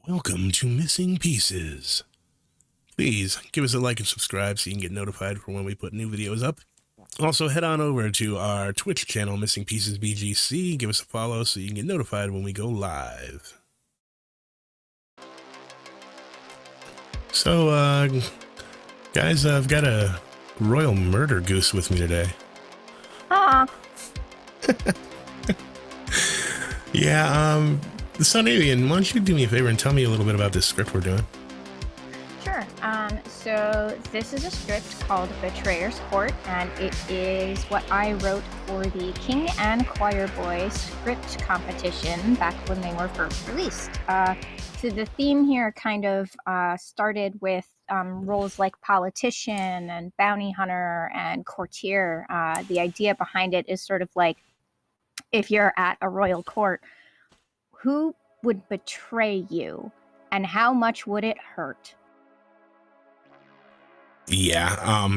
Welcome to Missing Pieces. Please give us a like and subscribe so you can get notified for when we put new videos up. Also, head on over to our Twitch channel, Missing Pieces BGC. Give us a follow so you can get notified when we go live. So, guys, I've got a royal murder goose with me today. Aw. Yeah, so Navean, why don't you do me a favor and tell me a little bit about this script we're doing? Sure. So this is a script called Betrayer's Court, and it is what I wrote for the King and Choirboy script competition back when they were first released. So the theme here kind of started with roles like politician and bounty hunter and courtier. The idea behind it is sort of like, if you're at a royal court, who would betray you and how much would it hurt? Yeah,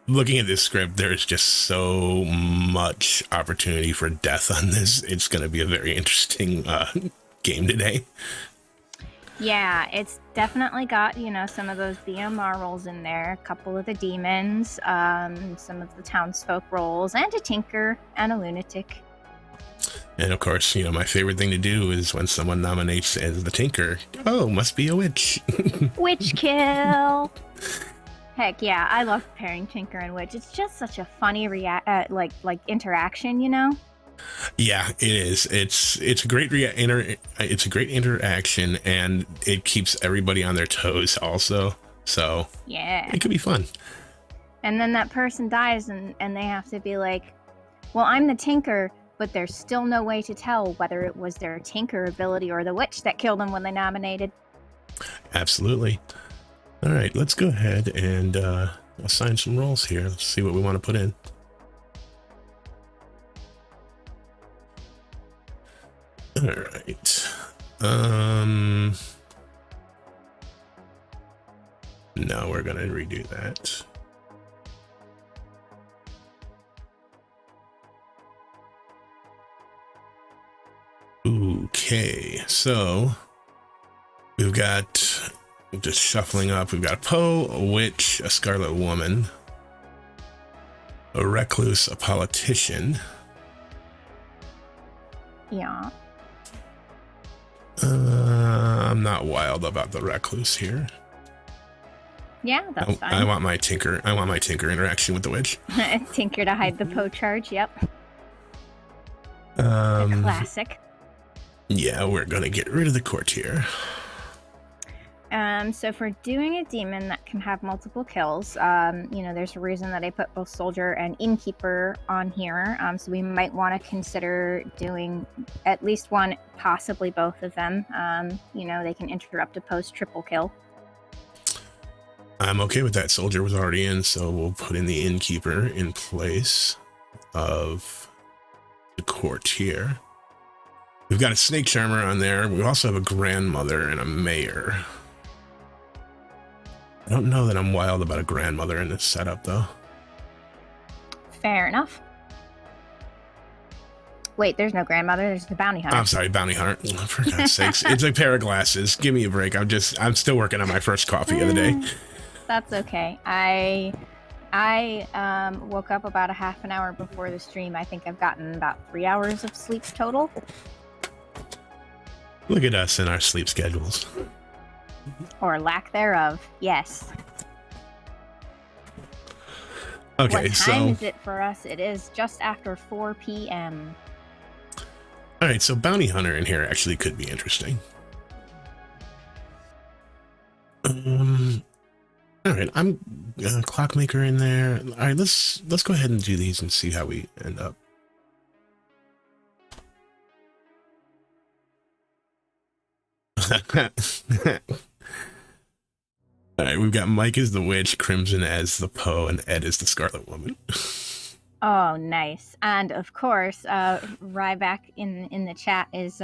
looking at this script, there's just so much opportunity for death on this. It's going to be a very interesting game today. Yeah, it's definitely got, some of those BMR roles in there, a couple of the demons, some of the townsfolk roles, and a tinker and a lunatic. And of course, my favorite thing to do is when someone nominates as the tinker, oh, must be a witch. Witch kill! Heck yeah, I love pairing tinker and witch. It's just such a funny interaction, Yeah, it is. It's a great it's a great interaction, and it keeps everybody on their toes also. So yeah, it could be fun. And then that person dies, and they have to be like, well, I'm the tinker, but there's still no way to tell whether it was their tinker ability or the witch that killed them when they nominated. Absolutely. All right, let's go ahead and assign some roles here. Let's see what we want to put in. All right. No, we're gonna redo that. Okay, so we've got, just shuffling up, we've got a Poe, a witch, a Scarlet Woman, a recluse, a politician. Yeah. I'm not wild about the recluse here. Yeah, that's fine. I want my tinker interaction with the witch. Tinker to hide the Poe charge, yep. A classic. Yeah, we're gonna get rid of the courtier. So for doing a demon that can have multiple kills, there's a reason that I put both soldier and innkeeper on here. So we might want to consider doing at least one, possibly both of them. They can interrupt a post triple kill. I'm okay with that. Soldier was already in, so we'll put in the innkeeper in place of the courtier. We've got a snake charmer on there. We also have a grandmother and a mayor. I don't know that I'm wild about a grandmother in this setup, though. Fair enough. Wait, there's no grandmother. There's the bounty hunter. I'm sorry, bounty hunter. Oh, for God's sakes. It's a pair of glasses. Give me a break. I'm still working on my first coffee of the day. That's okay. I woke up about a half an hour before the stream. I think I've gotten about 3 hours of sleep total. Look at us and our sleep schedules. Or lack thereof, yes. Okay, what time is it for us? It is just after 4 p.m. All right, so bounty hunter in here actually could be interesting. All right, I'm clockmaker in there. All right, let's go ahead and do these and see how we end up. All right, we've got Mike as the witch, Crimson as the Poe, and Ed as the Scarlet Woman. Oh, nice. And of course, Ryback in the chat is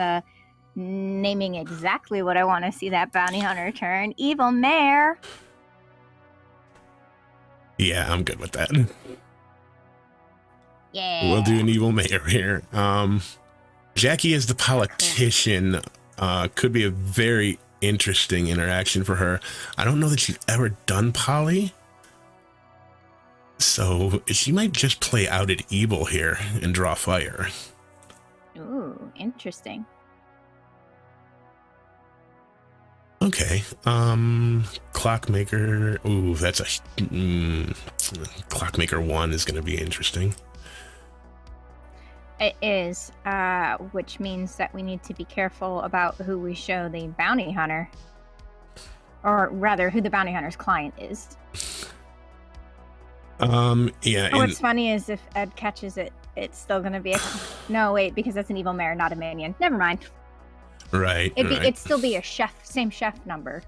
naming exactly what I want to see that bounty hunter turn. Evil Mayor. Yeah, I'm good with that. Yeah. We'll do an evil mayor here. Jackie as the politician could be a very interesting interaction for her. I don't know that she's ever done poly, so she might just play out at evil here and draw fire. Ooh, interesting. Okay, Clockmaker. Ooh, that's a Clockmaker 1 is going to be interesting. It is, which means that we need to be careful about who we show the bounty hunter. Or rather, who the bounty hunter's client is. Yeah. What's funny is if Ed catches it, it's still going to be a... No, wait, because that's an evil mayor, not a minion. Never mind. Right. It'd still be a same chef number.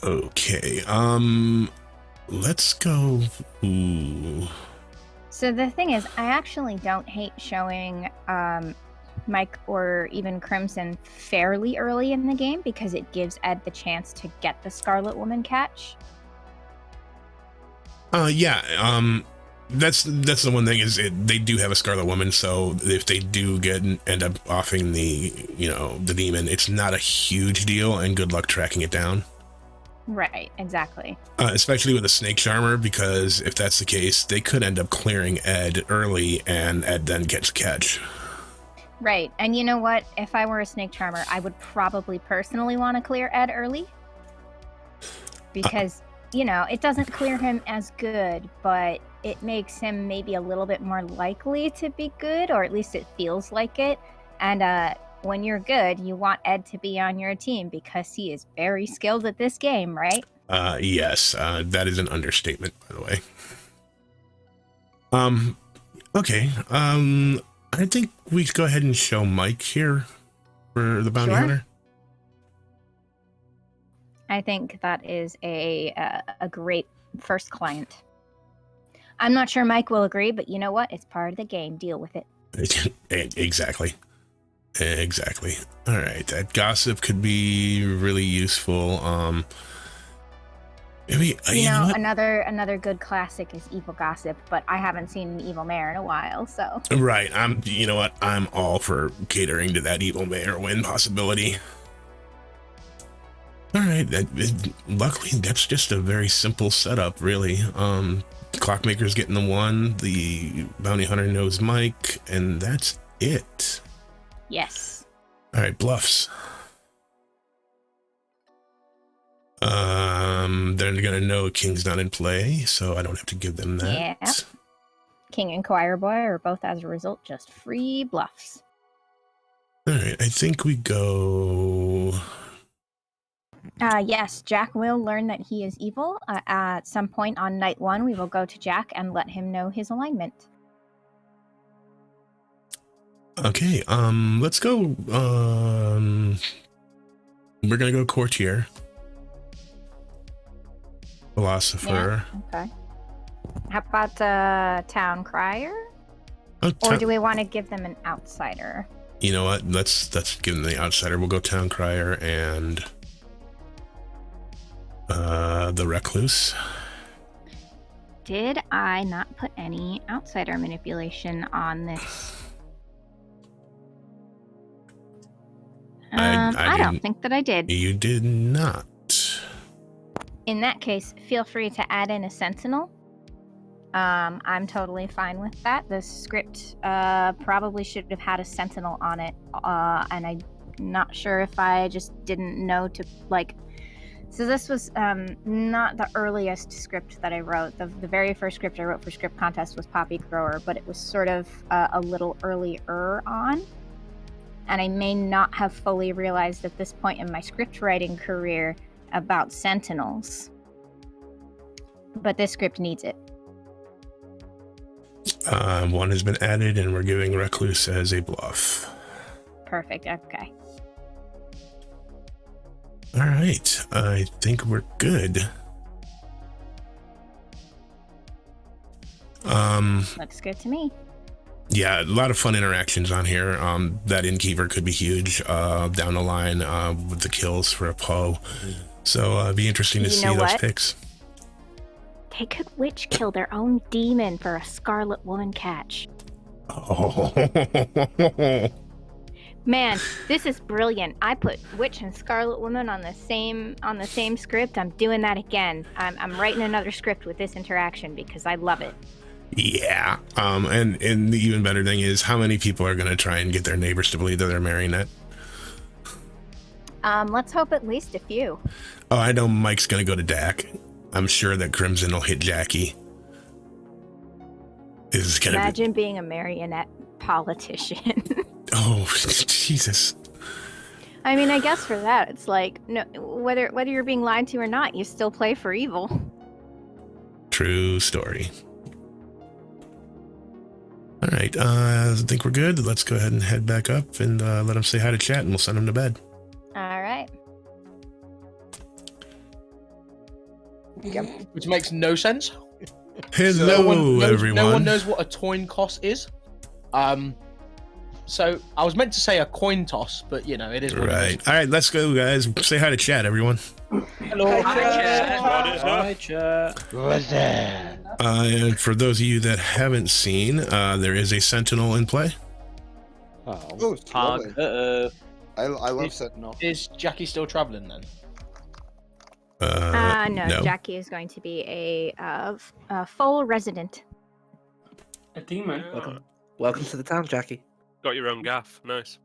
Okay. Let's go. Ooh. So the thing is, I actually don't hate showing Mike or even Crimson fairly early in the game because it gives Ed the chance to get the Scarlet Woman catch. Yeah. That's the one thing is they do have a Scarlet Woman, so if they do end up offing the demon, it's not a huge deal, and good luck tracking it down. Right, exactly. Especially with a Snake Charmer, because if that's the case, they could end up clearing Ed early, and Ed then gets catch. Right, and you know what? If I were a Snake Charmer, I would probably personally want to clear Ed early, because it doesn't clear him as good, but it makes him maybe a little bit more likely to be good, or at least it feels like it. And when you're good, you want Ed to be on your team because he is very skilled at this game, right? Yes, that is an understatement, by the way. Okay. I think we should go ahead and show Mike here for the bounty hunter. I think that is a great first client. I'm not sure Mike will agree, but you know what? It's part of the game. Deal with it. Exactly. All right, that gossip could be really useful. Maybe another good classic is evil gossip, but I haven't seen an evil mayor in a while, so. Right. I'm all for catering to that evil mayor win possibility. All right, luckily that's just a very simple setup, really. Clockmaker's getting the 1, the bounty hunter knows Mike, and that's it. Yes. All right, bluffs. They're gonna know King's not in play, so I don't have to give them that. Yeah. King and Choirboy are both, as a result, just free bluffs. All right, I think we go. Yes, Jack will learn that he is evil. At some point on night 1, we will go to Jack and let him know his alignment. Okay, let's go. We're gonna go courtier, philosopher. Yeah, okay. How about town crier? Or do we want to give them an outsider? You know what? Let's give them the outsider. We'll go town crier and the recluse. Did I not put any outsider manipulation on this? I don't think that I did. You did not. In that case, feel free to add in a sentinel. I'm totally fine with that. The script probably should have had a sentinel on it, and I'm not sure if I just didn't know to, So this was not the earliest script that I wrote. The very first script I wrote for Script Contest was Poppy Grower, but it was sort of a little earlier on. And I may not have fully realized at this point in my script writing career about sentinels. But this script needs it. 1 has been added, and we're giving recluse as a bluff. Perfect, okay. All right, I think we're good. Looks good to me. Yeah, a lot of fun interactions on here. That innkeeper could be huge down the line with the kills for a Poe. So it'd be interesting to see those picks. They could witch kill their own demon for a Scarlet Woman catch. Oh. Man, this is brilliant. I put Witch and Scarlet Woman on the same script. I'm doing that again. I'm writing another script with this interaction because I love it. Yeah. And the even better thing is, how many people are going to try and get their neighbors to believe that they're marionette? Let's hope at least a few. Oh, I know Mike's going to go to Dak. I'm sure that Crimson will hit Jackie. Imagine being a marionette politician. Oh, Jesus. I mean, I guess for that, it's like, no, whether you're being lied to or not, you still play for evil. True story. All right, I think we're good. Let's go ahead and head back up and let him say hi to chat, and we'll send him to bed. All right. Yep. Which makes no sense. Hello, everyone. No one knows what a coin toss is. So I was meant to say a coin toss, but you know, it is what right. it is. All right, let's go, guys. Say hi to chat, everyone. Hello. Hi, chat. What is up? Hi, chat. What's that? And for those of you that haven't seen, there is a Sentinel in play. Oh, it's lovely. I love Sentinel. Is Jackie still traveling then? No, Jackie is going to be a full resident. A demon. Welcome to the town, Jackie. Got your own gaff. Nice.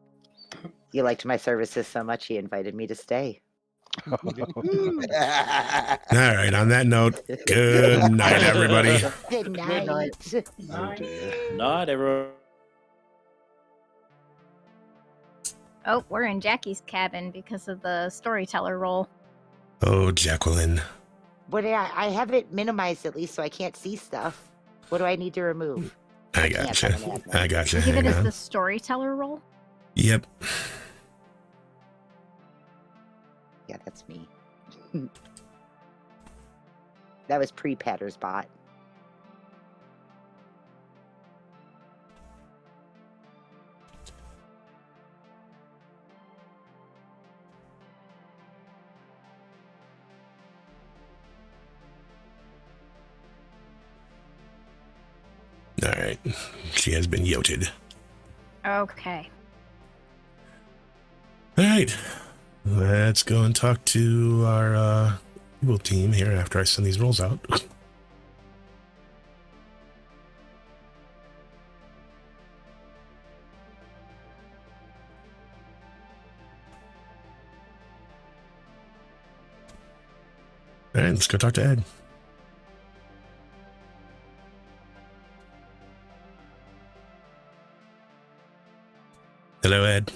He liked my services so much he invited me to stay. All right, on that note, good night, everybody. Good night. Night, everyone. Oh, we're in Jackie's cabin because of the storyteller role. Oh, Jacqueline. What I have it minimized at least so I can't see stuff. What do I need to remove? I gotcha. I gotcha. Give it Hang as on. the storyteller role? Yep. Yeah, that's me. That was pre-Patter's bot. All right. She has been yoted. Okay. All right. Let's go and talk to our evil team here after I send these rolls out. All right, let's go talk to Ed. Hello, Ed.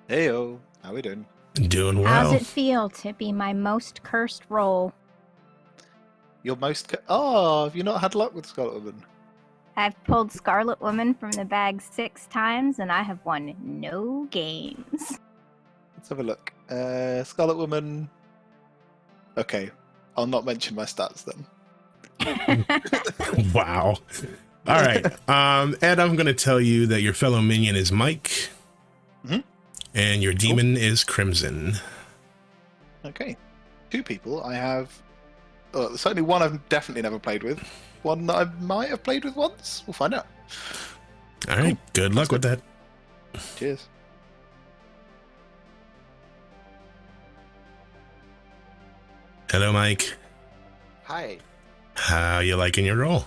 Heyo, how we doing? Doing How's well. it feel to be my most cursed role? Your most... Oh, have you not had luck with Scarlet Woman? I've pulled Scarlet Woman from the bag 6 times, and I have won no games. Let's have a look. Scarlet Woman... Okay, I'll not mention my stats then. Wow. All right. Ed, I'm going to tell you that your fellow minion is Mike. Mhm. And your demon is Crimson. Okay. 2 people I have... Oh, there's only one I've definitely never played with. One that I might have played with once. We'll find out. All right. Good luck with that. Cheers. Hello, Mike. Hi. How you liking your role?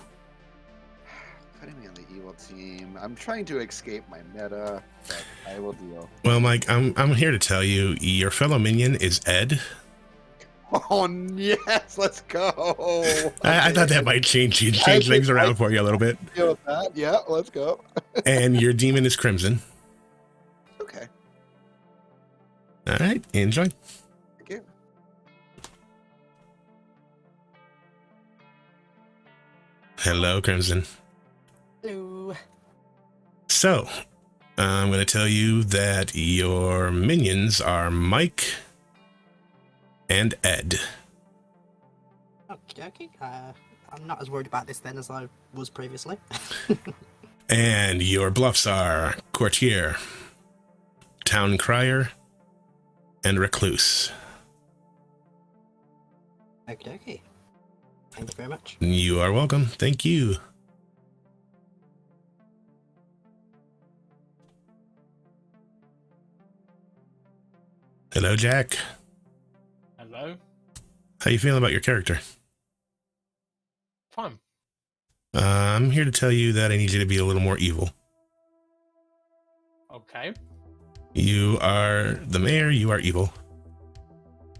Putting me on the evil team. I'm trying to escape my meta, but I will deal. Well, Mike, I'm here to tell you your fellow minion is Ed. Oh yes, let's go. I thought that might change things around for you a little bit. Deal with that. Yeah, let's go. And your demon is Crimson. Okay. All right. Enjoy. Thank you. Hello, Crimson. Hello. So, I'm going to tell you that your minions are Mike and Ed. Okay. I'm not as worried about this then as I was previously. And your bluffs are Courtier, Town Crier, and Recluse. Okay. Thank you very much. You are welcome. Thank you. Hello, Jack. Hello. How you feeling about your character? Fine. I'm here to tell you that I need you to be a little more evil. Okay. You are the mayor, you are evil.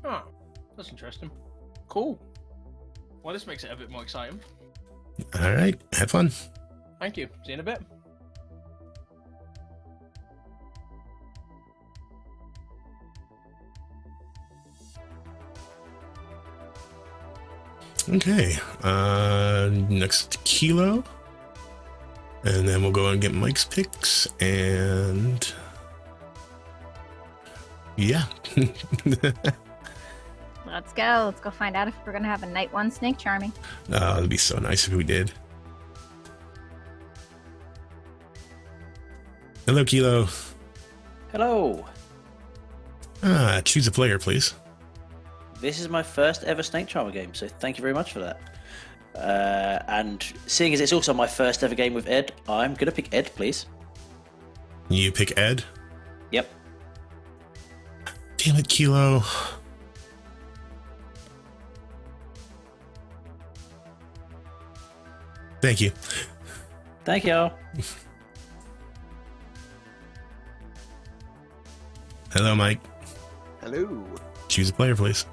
Oh, that's interesting. Cool. Well, this makes it a bit more exciting. All right, have fun. Thank you. See you in a bit. Okay, next Kilo. And then we'll go and get Mike's picks, and yeah. Let's go. Let's go find out if we're gonna have a night one snake charming. Oh, it'd be so nice if we did. Hello, Kilo. Hello. Choose a player, please. This is my first ever Snake Charmer game, so thank you very much for that. And seeing as it's also my first ever game with Ed, I'm gonna pick Ed, please. You pick Ed? Yep. Damn it, Kilo. Thank you. Thank you. Hello, Mike. Hello. Choose a player, please.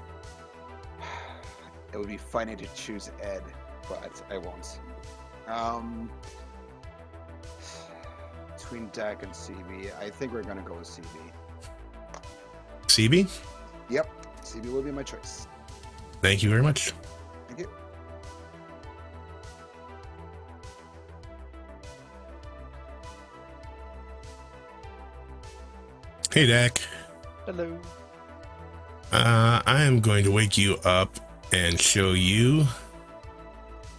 It would be funny to choose Ed, but I won't. Between Dak and CB, I think we're gonna go with CB. CB? Yep, CB will be my choice. Thank you very much. Thank you. Hey, Dak. Hello. I am going to wake you up and show you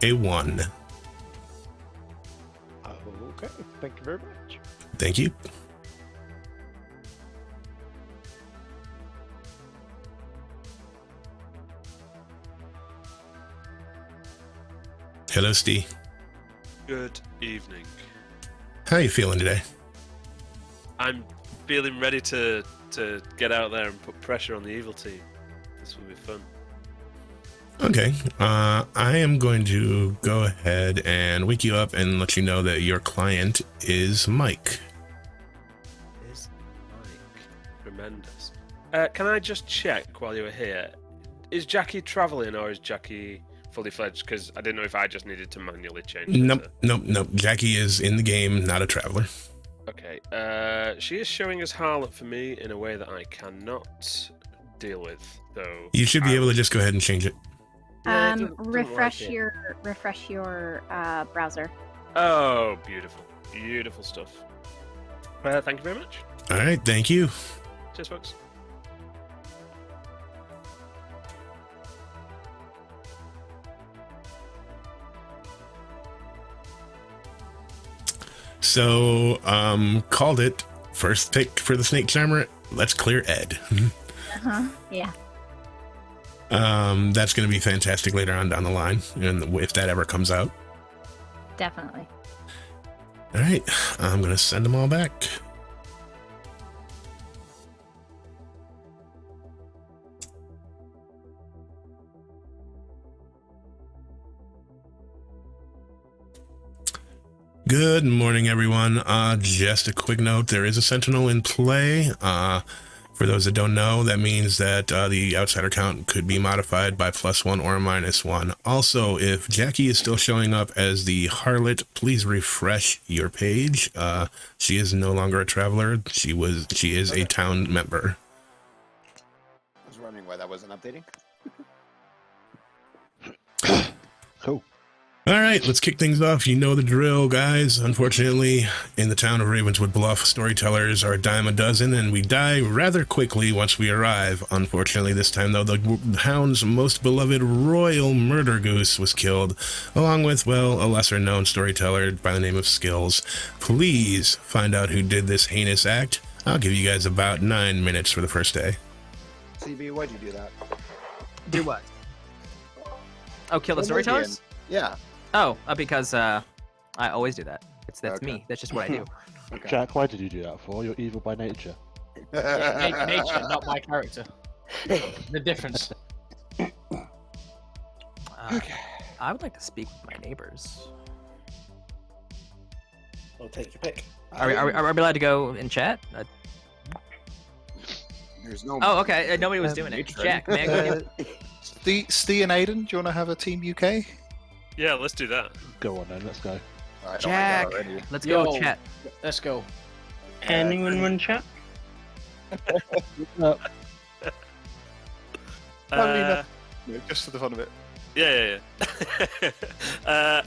a 1. Okay, thank you very much. Thank you. Hello, Steve. Good evening. How are you feeling today? I'm feeling ready to get out there and put pressure on the evil team. This will be fun. Okay. I am going to go ahead and wake you up and let you know that your client is Mike. Is Mike tremendous? Can I just check while you were here? Is Jackie traveling or is Jackie fully fledged? Because I didn't know if I just needed to manually change it. Nope. Jackie is in the game, not a traveler. Okay. She is showing as harlot for me in a way that I cannot deal with. So You should be able to just go ahead and change it. Yeah, it doesn't Refresh like it. your browser. Oh, beautiful stuff. Thank you very much. All right, thank you. Cheers, folks. So, called it. First pick for the Snake Charmer. Let's clear Ed. Yeah. That's going to be fantastic later on down the line, and if that ever comes out. Definitely. All right, I'm going to send them all back. Good morning, everyone. Just a quick note, there is a Sentinel in play. For those that don't know, that means that the outsider count could be modified by +1 or -1. Also, if Jackie is still showing up as the harlot, please refresh your page. She is no longer a traveler. She is a town member. I was wondering why that wasn't updating. Cool. All right, let's kick things off. You know the drill, guys. Unfortunately, in the town of Ravenswood Bluff, storytellers are a dime a dozen, and we die rather quickly once we arrive. Unfortunately, this time, though, the hound's most beloved royal murder goose was killed, along with, well, a lesser-known storyteller by the name of Skills. Please find out who did this heinous act. I'll give you guys about 9 minutes for the first day. CB, why'd you do that? Do what? Oh, kill the Well, storytellers? Yeah. Oh, because I always do that. That's Okay. me. That's just what I do. Okay. Jack, why did you do that for? You're evil by nature. Nature, not my character. The difference. I would like to speak with my neighbors. I'll take your pick. Are we allowed to go and chat? There's no. Oh, okay. Nobody was doing it. Jack, man, go get Steve and Aiden, do you want to have a Team UK? Yeah, let's do that. Go on then, let's go. Jack. Let's go chat. Let's go. Anyone want to chat? No, just for the fun of it. Yeah.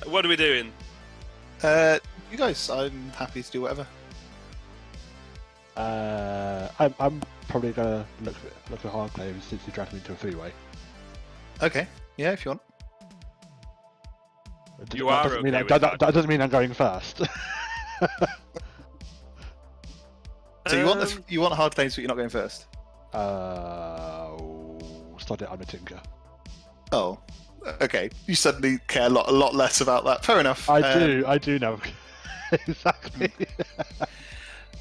What are we doing? You guys, I'm happy to do whatever. I'm probably gonna look for Hardclave since you dragged me into a three-way. Okay, yeah, if you want. You are doesn't mean okay that, with that doesn't mean I'm going first. So you want hard claims, but you're not going first. Sod it, I'm a tinker. Oh, okay. You suddenly care a lot less about that. Fair enough. I do now. Exactly.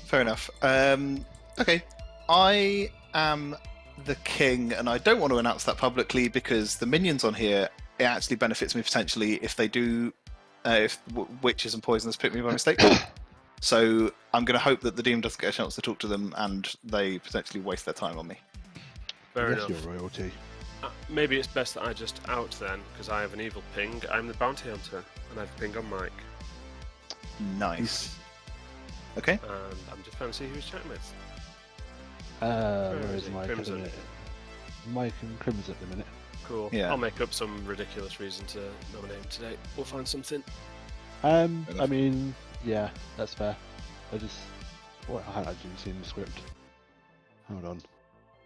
Fair enough. Okay, I am the king, and I don't want to announce that publicly because the minions on here, it actually benefits me potentially if they do, if witches and poisoners pick me by mistake. So I'm going to hope that the demon doesn't get a chance to talk to them, and they potentially waste their time on me. Fair Yes, enough. your royalty. Maybe it's best that I just out then, because I have an evil ping. I'm the bounty hunter, and I have a ping on Mike. Nice. Okay. And I'm just trying to see who he's chatting with. Where is is he? Mike at the Crimson. minute? Mike and Crimson at the minute. Cool. Yeah. I'll make up some ridiculous reason to nominate him today. We'll find something. I mean, yeah, that's fair. I hadn't actually seen the script. Hold on.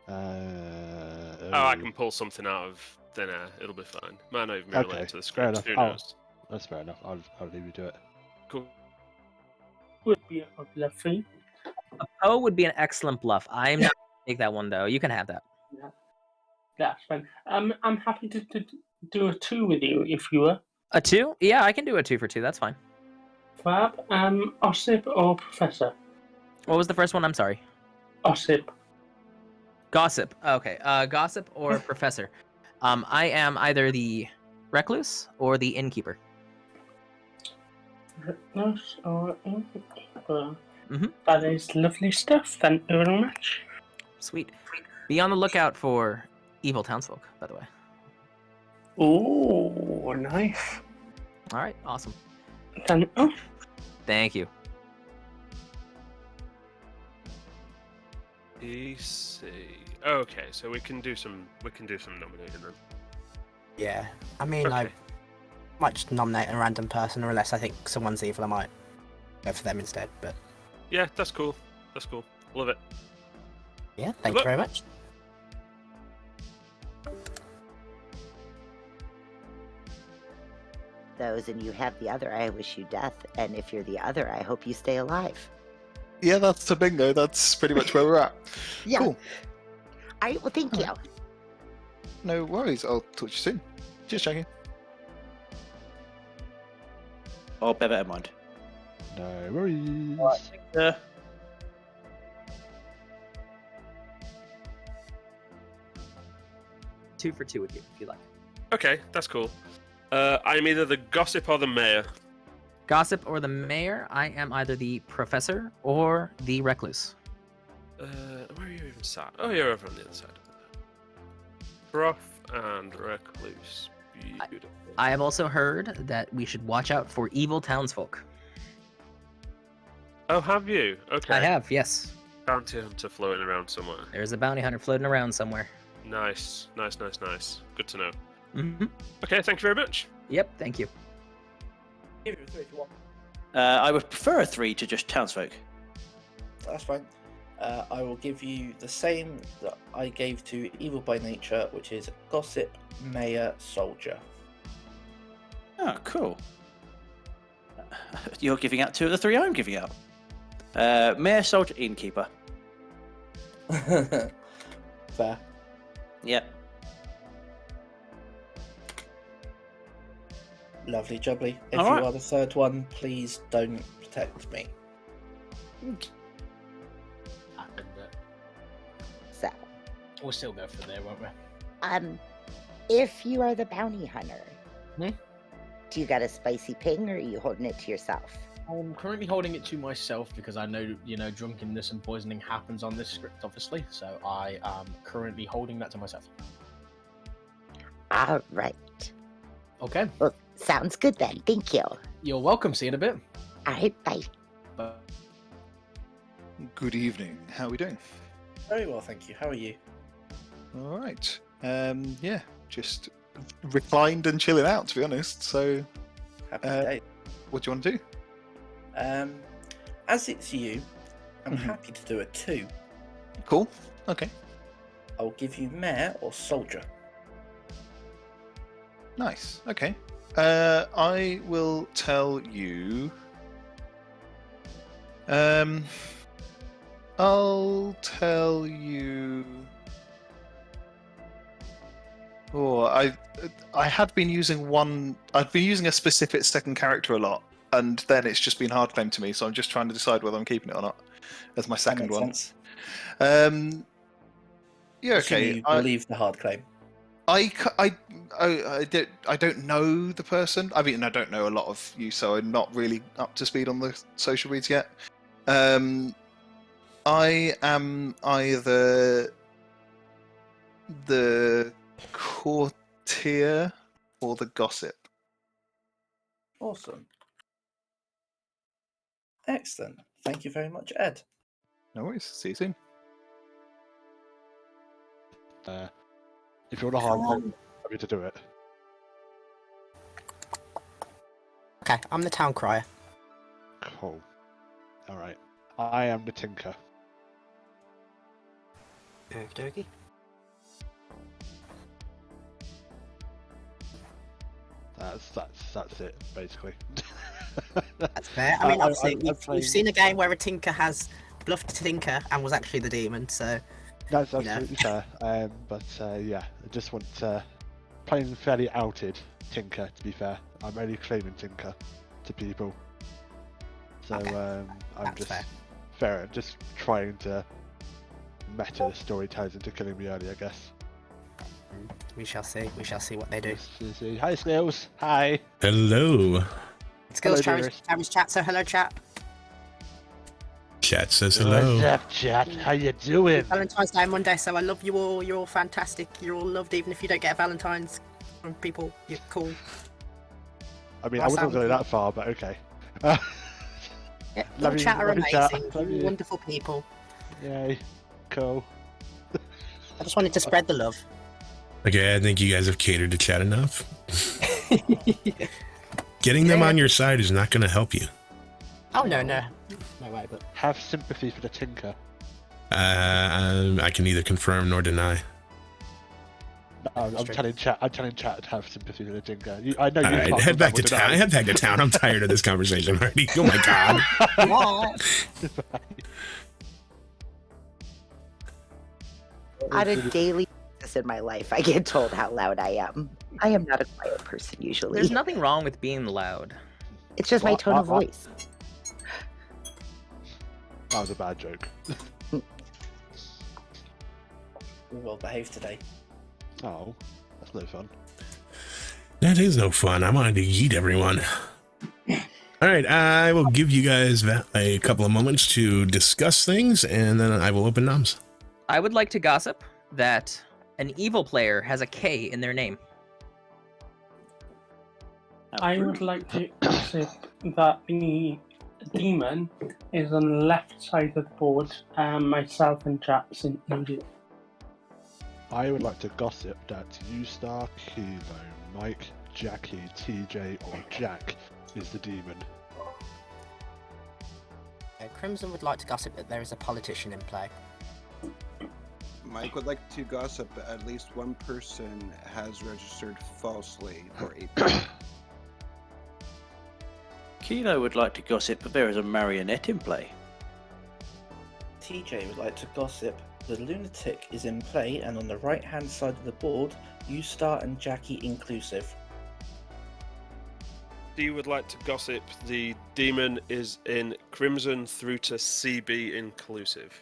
I can pull something out of thin air. It'll be fine. Might not even be related to the fair script. enough. Who Oh, knows? that's fair enough. I'll leave you to it. Cool. Would be a bluff for you. A Poe would be an excellent bluff. I'm not gonna take that one though. You can have that. Yeah. That's fine. I'm happy to do a 2 with you if you were. A 2? Yeah, I can do a 2 for 2. That's fine. Fab. Ossip or Professor? What was the first one? I'm sorry. Ossip. Gossip. Okay. Gossip or Professor. I am either the recluse or the innkeeper. Recluse or Innkeeper. Mhm. That is lovely stuff. Thank you very much. Sweet. Be on the lookout for evil townsfolk, by the way. Oh, nice. All right. Awesome. Thank you. EC. Okay, so we can do some nominating then. Yeah, I mean, Okay. I might just nominate a random person, or unless I think someone's evil, I might go for them instead. But Yeah, that's cool. That's cool. Love it. yeah, thank you very much. Those, and you have the other, I wish you death. And if you're the other, I hope you stay alive. Yeah, that's a bingo. That's pretty much where we're at. Yeah. Cool. All right, well, thank you. No worries. I'll talk to you soon. Cheers, Jackie. Oh, bear in mind. No worries. Right, 2 for 2 with you, if you like. Okay, that's cool. I'm either the gossip or the mayor. Gossip or the mayor. I am either the professor or the recluse. Where are you even sat? Oh, you're over on the other side. Prof and recluse. Beautiful. I have also heard that we should watch out for evil townsfolk. Oh, have you? Okay. I have, yes. Bounty hunter floating around somewhere. There's a bounty hunter floating around somewhere. Nice. Good to know. Mm-hmm. Okay, thank you very much. Yep, thank you. I would prefer a 3 to just townsfolk. That's fine. I will give you the same that I gave to Evil by Nature, which is Gossip, Mayor, Soldier. Oh, cool. You're giving out 2 of the 3 I'm giving out. Mayor, Soldier, Innkeeper. Fair. Yep. Lovely jubbly. If All you right. are the third one, please don't protect me. We'll still go for there, won't we? If you are the bounty hunter, Hmm? do you got a spicy ping, or are you holding it to yourself? I'm currently holding it to myself because I know, drunkenness and poisoning happens on this script, obviously. So I am currently holding that to myself. All right. Okay. Well, sounds good then. Thank you. You're welcome. See you in a bit. All right, bye. Bye. Good evening. How are we doing? Very well, thank you. How are you? All right. Yeah, just reclined and chilling out, to be honest. So, Happy day. what do you want to do? As it's you, I'm happy to do a 2. Cool. Okay. I'll give you mayor or soldier. Nice. Okay. I will tell you. I'll tell you. Oh, I had been using one. I've been using a specific second character a lot, and then it's just been hard claimed to me. So I'm just trying to decide whether I'm keeping it or not as my second one. Sense. Yeah. Okay. You believe the hard claim. I don't know the person. I mean, I don't know a lot of you, so I'm not really up to speed on the social reads yet. I am either the courtier or the gossip. Awesome. Excellent. Thank you very much, Ed. No worries. See you soon. If you want a hard claim, I'm happy to do it. Okay, I'm the town crier. Cool. All right. I am the tinker. Okey-dokey. That's it, basically. That's fair. I mean, obviously, I'm we've seen a game where a tinker has bluffed a tinker and was actually the demon, so... That's absolutely fair. But yeah, I just want playing fairly outed tinker, to be fair. I'm only claiming tinker to people. So I'm just fair, just trying to meta the storytellers into killing me early, I guess. We shall see. We shall see what they do. Hi, Skills. Hi. Hello. Skills, Hello, Travis chat, so hello, chat. Chat says hello. What's up, chat? How you doing? Valentine's Day Monday, so I love you all. You're all fantastic. You're all loved, even if you don't get a Valentine's from people. You're cool. I mean, I wasn't going that far, but okay. Yeah, Love your you, chat are love you, amazing. chat. Love You're you. wonderful people. Yay. Cool. I just wanted to spread the love. Okay, I think you guys have catered to chat enough. Getting them on your side is not going to help you. Oh, no way, but... Have sympathy for the tinker. I can neither confirm nor deny. No, I'm telling chat to have sympathy for the tinker. I know you All right, can't head back to confirm or town. deny. Head back to town. I'm tired of this conversation already. Oh my god. On a daily basis in my life, I get told how loud I am. I am not a quiet person usually. There's nothing wrong with being loud. It's just my tone of voice. That was a bad joke. We're well behaved today. Oh, that's no fun. That is no fun. I wanted to eat everyone. All right, I will give you guys a couple of moments to discuss things, and then I will open noms. I would like to gossip that an evil player has a K in their name. I would like to gossip that the demon is on the left side of the board, and myself and Japs included. I would like to gossip that Ustar, Kilo, Mike, Jackie, TJ, or Jack is the demon. Crimson would like to gossip that there is a politician in play. Mike would like to gossip that at least one person has registered falsely for a Kilo would like to gossip that there is a marionette in play. TJ would like to gossip the lunatic is in play, and on the right hand side of the board, Ustar and Jackie inclusive. D would like to gossip the demon is in Crimson through to CB inclusive.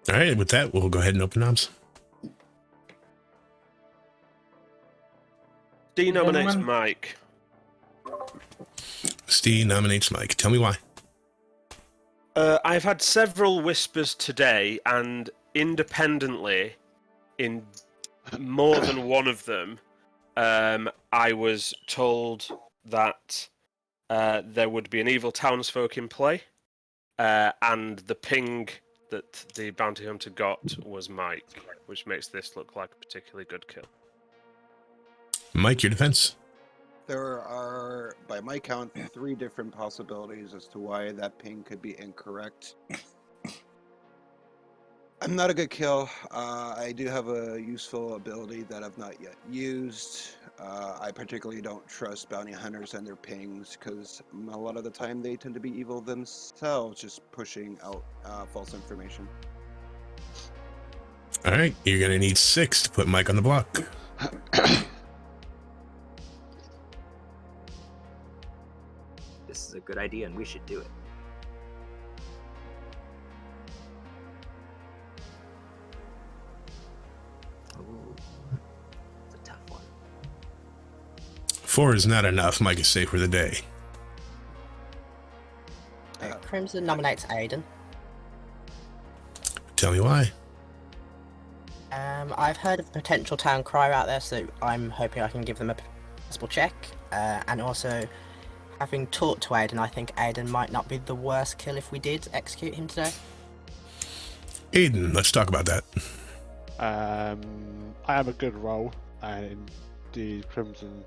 All right, with that, we'll go ahead and open noms. D nominates Gentlemen. Mike. Steve nominates Mike. Tell me why. I've had several whispers today, and independently, in more than one of them, I was told that there would be an evil townsfolk in play, and the ping that the bounty hunter got was Mike, which makes this look like a particularly good kill. Mike, your defense. There are, by my count, 3 different possibilities as to why that ping could be incorrect. I'm not a good kill. I do have a useful ability that I've not yet used. I particularly don't trust bounty hunters and their pings because a lot of the time they tend to be evil themselves, just pushing out false information. All right, you're going to need 6 to put Mike on the block. This is a good idea, and we should do it. Ooh, it's a tough one. 4 is not enough. Mike is safe for the day. Crimson nominates Aiden. Tell me why. I've heard of a potential town crier out there, so I'm hoping I can give them a possible check. And also, having talked to Aiden, I think Aiden might not be the worst kill if we did execute him today. Aiden, let's talk about that. I am a good roll, and the Crimson's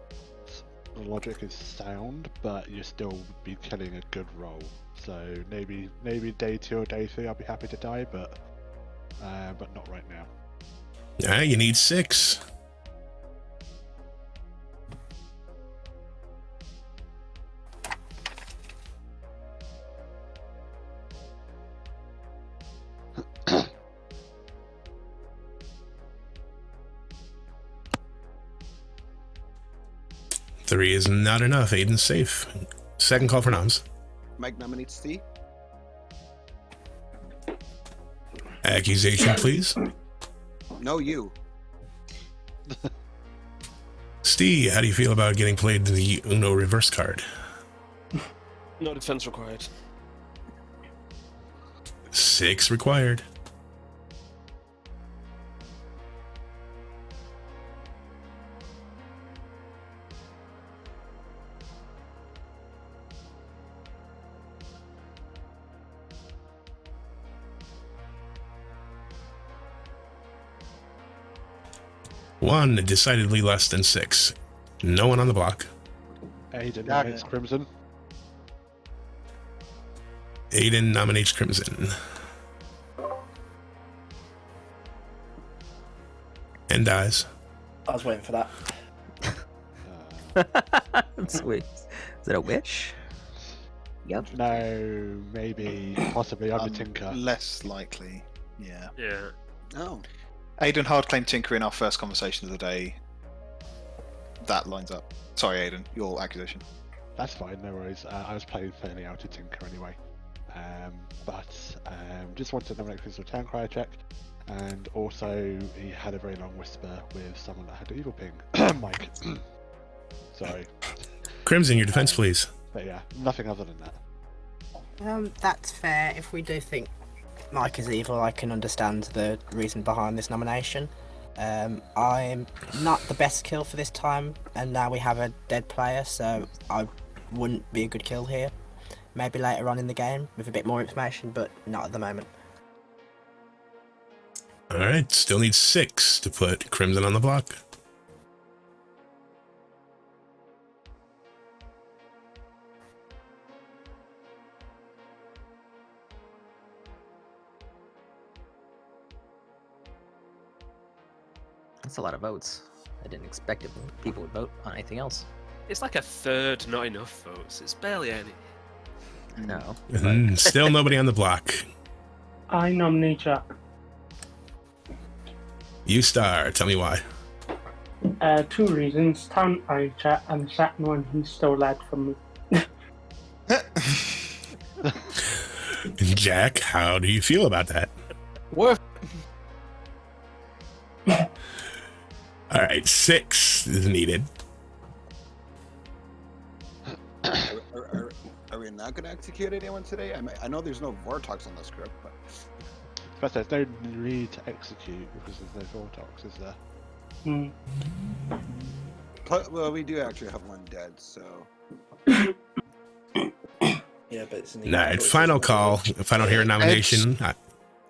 logic is sound, but you still be killing a good roll. So maybe day 2 or day 3 I'll be happy to die, but not right now. All right, you need 6. Three is not enough. Aiden's safe. Second call for noms. Mike nominates Steve. Accusation, please. No, you. Steve, how do you feel about getting played the Uno reverse card? No defense required. 6 required. One, decidedly less than 6. No one on the block. Aiden nominates Crimson. Aiden nominates Crimson. And dies. I was waiting for that. Sweet. Is that a witch? Yep. No, maybe, possibly. I'm a tinker. Less likely, yeah. Yeah. Oh. Aiden hard claim tinker in our first conversation of the day. That lines up. Sorry, Aiden, your accusation. That's fine, no worries. I was playing fairly out of tinker anyway. Just wanted to nominate Crystal Town Crier check. And also, he had a very long whisper with someone that had an evil ping. Mike. Sorry. Crimson, your defense, please. But yeah, nothing other than that. That's fair. If we do think Mike is evil, I can understand the reason behind this nomination. I'm not the best kill for this time, and now we have a dead player, so I wouldn't be a good kill here. Maybe later on in the game with a bit more information, but not at the moment. All right, still need 6 to put Crimson on the block. That's a lot of votes. I didn't expect people would vote on anything else. It's like a third, not enough votes. It's barely any. No. Still nobody on the block. I nominate Jack. You star, tell me why. 2 reasons. Town I chat, and the second one, he stole that from me. Jack, how do you feel about that? Worth right, 6 is needed. Are we not going to execute anyone today? I know there's no Vortox on the script, but... But there's no need to execute because there's no Vortox, is there? Well, we do actually have one dead, so... Yeah, but it's an All right, final call. If I don't hear a nomination...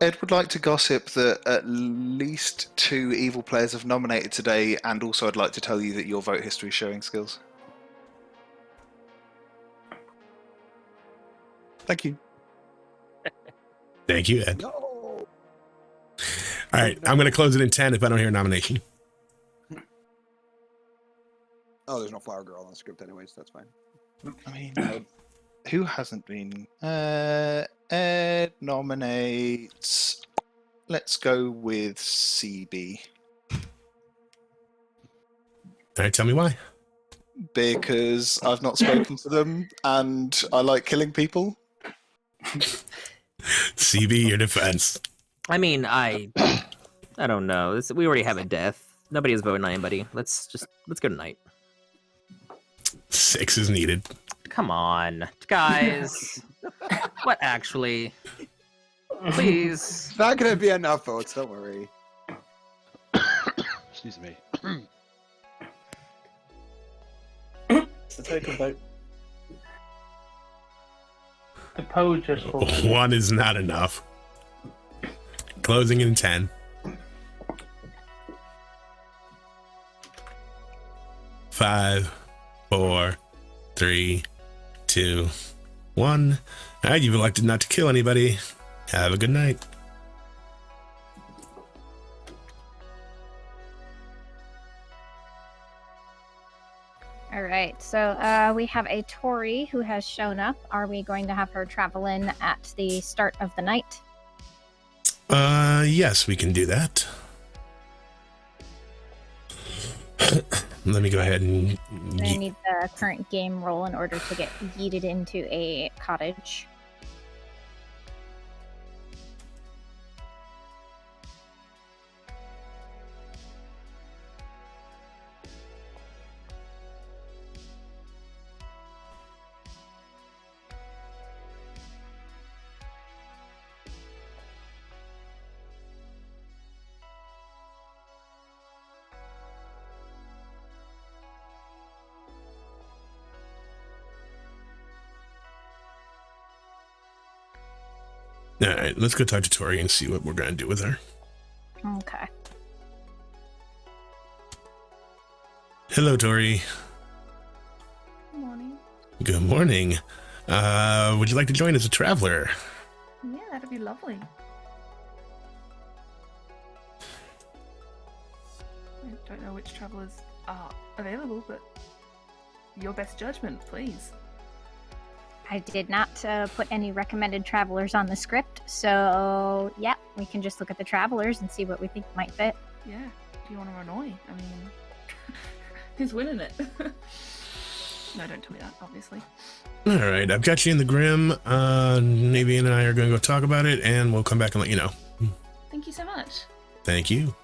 Ed would like to gossip that at least 2 evil players have nominated today, and also I'd like to tell you that your vote history is showing skills. Thank you. Thank you, Ed. No. All right, I'm going to close it in 10 if I don't hear a nomination. Oh, there's no Flower Girl on the script anyways, that's fine. I mean, who hasn't been? Ed nominates. Let's go with CB. All right, tell me why. Because I've not spoken to them and I like killing people. CB, your defense. I mean, I don't know. We already have a death. Nobody is voting on anybody. Let's go tonight. 6 is needed. Come on, guys. What actually? Please. It's not going to be enough votes, don't worry. Excuse me. It's the token vote. The Poe just voted. 1 is not enough. Closing in 10. Five, 4, 3, 2, 1. All right, you've elected not to kill anybody. Have a good night. All right, so we have a Tori who has shown up. Are we going to have her travel in at the start of the night? Yes, we can do that. Let me go ahead and... I need the current game roll in order to get yeeted into a cottage. All right, let's go talk to Tori and see what we're going to do with her. Okay. Hello, Tori. Good morning. Good morning. Would you like to join as a traveler? Yeah, that'd be lovely. I don't know which travelers are available, but your best judgment, please. I did not put any recommended travelers on the script, so yeah, we can just look at the travelers and see what we think might fit. Yeah. Do you want to annoy? I mean, who's winning it? No, don't tell me that, obviously. All right, I've got you in the Grim. Navean and I are going to go talk about it, and we'll come back and let you know. Thank you so much. Thank you.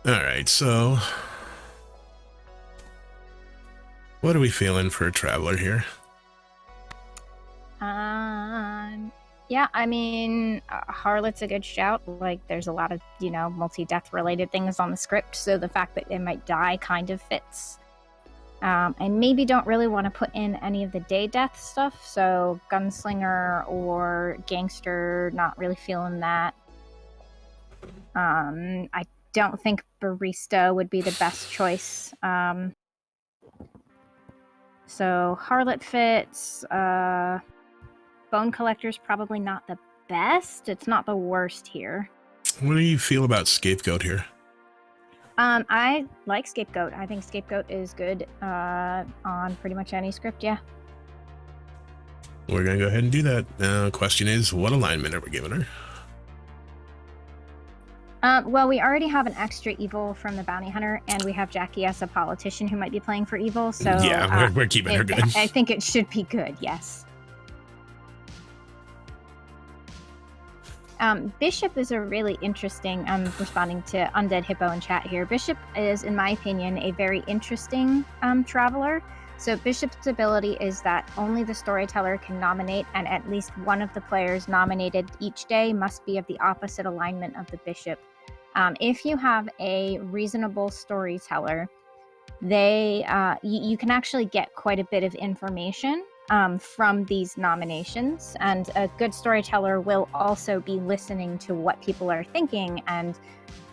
All right, so what are we feeling for a traveler here? Yeah, I mean, Harlot's a good shout. Like, there's a lot of, multi-death related things on the script, so the fact that it might die kind of fits. And maybe don't really want to put in any of the day death stuff, so gunslinger or gangster, not really feeling that. I don't think barista would be the best choice. So Harlot fits. Bone collector's probably not the best. It's not the worst here. What do you feel about Scapegoat here? I like Scapegoat. I think Scapegoat is good on pretty much any script, yeah. We're going to go ahead and do that. Question is, what alignment are we giving her? Well, we already have an extra evil from the bounty hunter, and we have Jackie as a politician who might be playing for evil. So Yeah, we're keeping her good. I think it should be good. Yes. Bishop is a really interesting. I'm responding to Undead Hippo in chat here. Bishop is, in my opinion, a very interesting traveler. So Bishop's ability is that only the storyteller can nominate, and at least one of the players nominated each day must be of the opposite alignment of the bishop. If you have a reasonable storyteller, you can actually get quite a bit of information from these nominations, and a good storyteller will also be listening to what people are thinking. And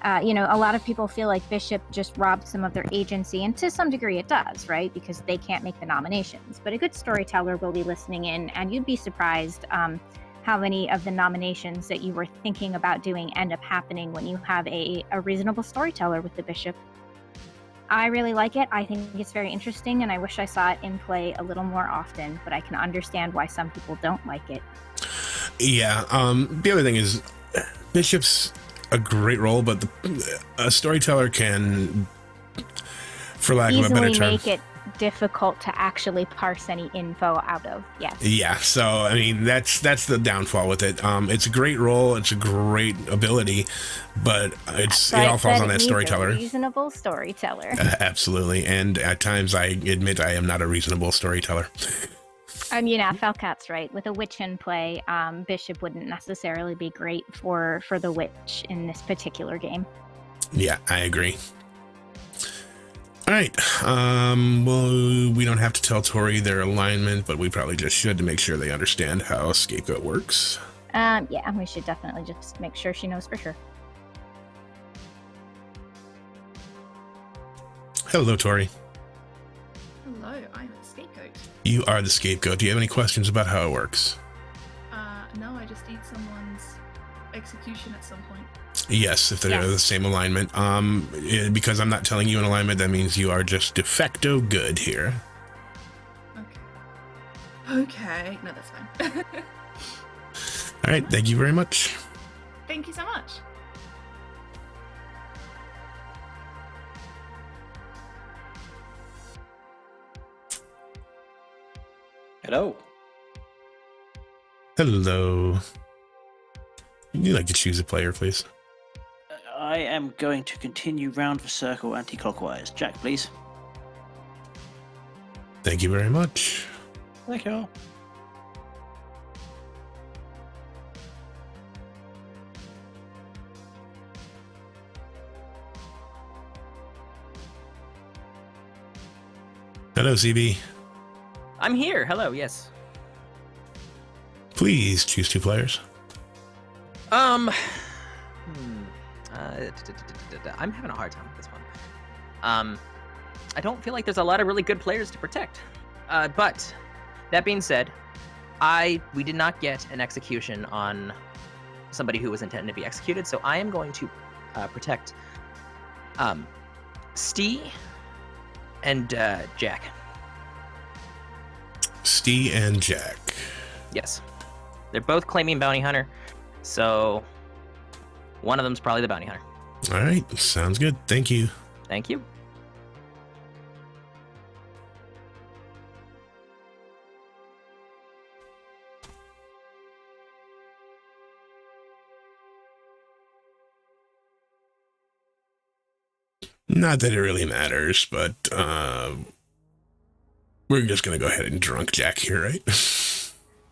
a lot of people feel like Bishop just robbed some of their agency, and to some degree it does, right? Because they can't make the nominations. But a good storyteller will be listening in, and you'd be surprised how many of the nominations that you were thinking about doing end up happening when you have a reasonable storyteller with the Bishop. I really like it. I think it's very interesting, and I wish I saw it in play a little more often, but I can understand why some people don't like it. Yeah, the other thing is, Bishop's a great role, but a storyteller can, for lack of a better term, make it difficult to actually parse any info out of. Yes. Yeah, so I mean that's the downfall with it. It's a great role, it's a great ability, but it all falls on that storyteller. A reasonable storyteller. Absolutely, and at times I admit I am not a reasonable storyteller. And Felcat's right. With a witch in play, Bishop wouldn't necessarily be great for the witch in this particular game. Yeah, I agree. All right. Well, we don't have to tell Tori their alignment, but we probably just should to make sure they understand how Scapegoat works. Yeah, we should definitely just make sure she knows for sure. Hello, Tori. Hello, I'm a scapegoat. You are the scapegoat. Do you have any questions about how it works? No, I just need someone's execution at some point. Yes, if they're the same alignment. Because I'm not telling you an alignment, that means you are just de facto good here. Okay. No, that's fine. All right, thank you very much. Thank you so much. Hello. Hello. Would you like to choose a player, please? I am going to continue round the circle anti-clockwise. Jack, please. Thank you very much. Thank you. Hello, CB. I'm here. Hello, yes. Please choose two players. I'm having a hard time with this one. I don't feel like there's a lot of really good players to protect. But that being said, we did not get an execution on somebody who was intended to be executed, so I am going to protect Stee and Jack. Stee and Jack. Yes. They're both claiming bounty hunter, so one of them's probably the bounty hunter. All right, sounds good. Thank you. Thank you. Not that it really matters, but we're just going to go ahead and drunk Jack here, right?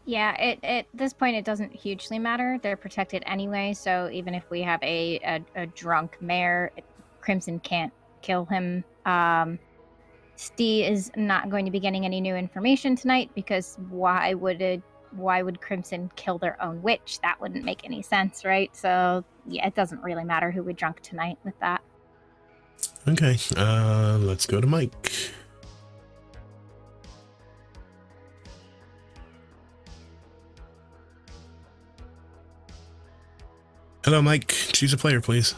Yeah, at this point it doesn't hugely matter. They're protected anyway, so even if we have a drunk mayor, Crimson can't kill him. Stee is not going to be getting any new information tonight, because why would Crimson kill their own witch? That wouldn't make any sense, right? So yeah, it doesn't really matter who we drunk tonight with that. Okay, let's go to Mike. Hello, Mike. Choose a player, please.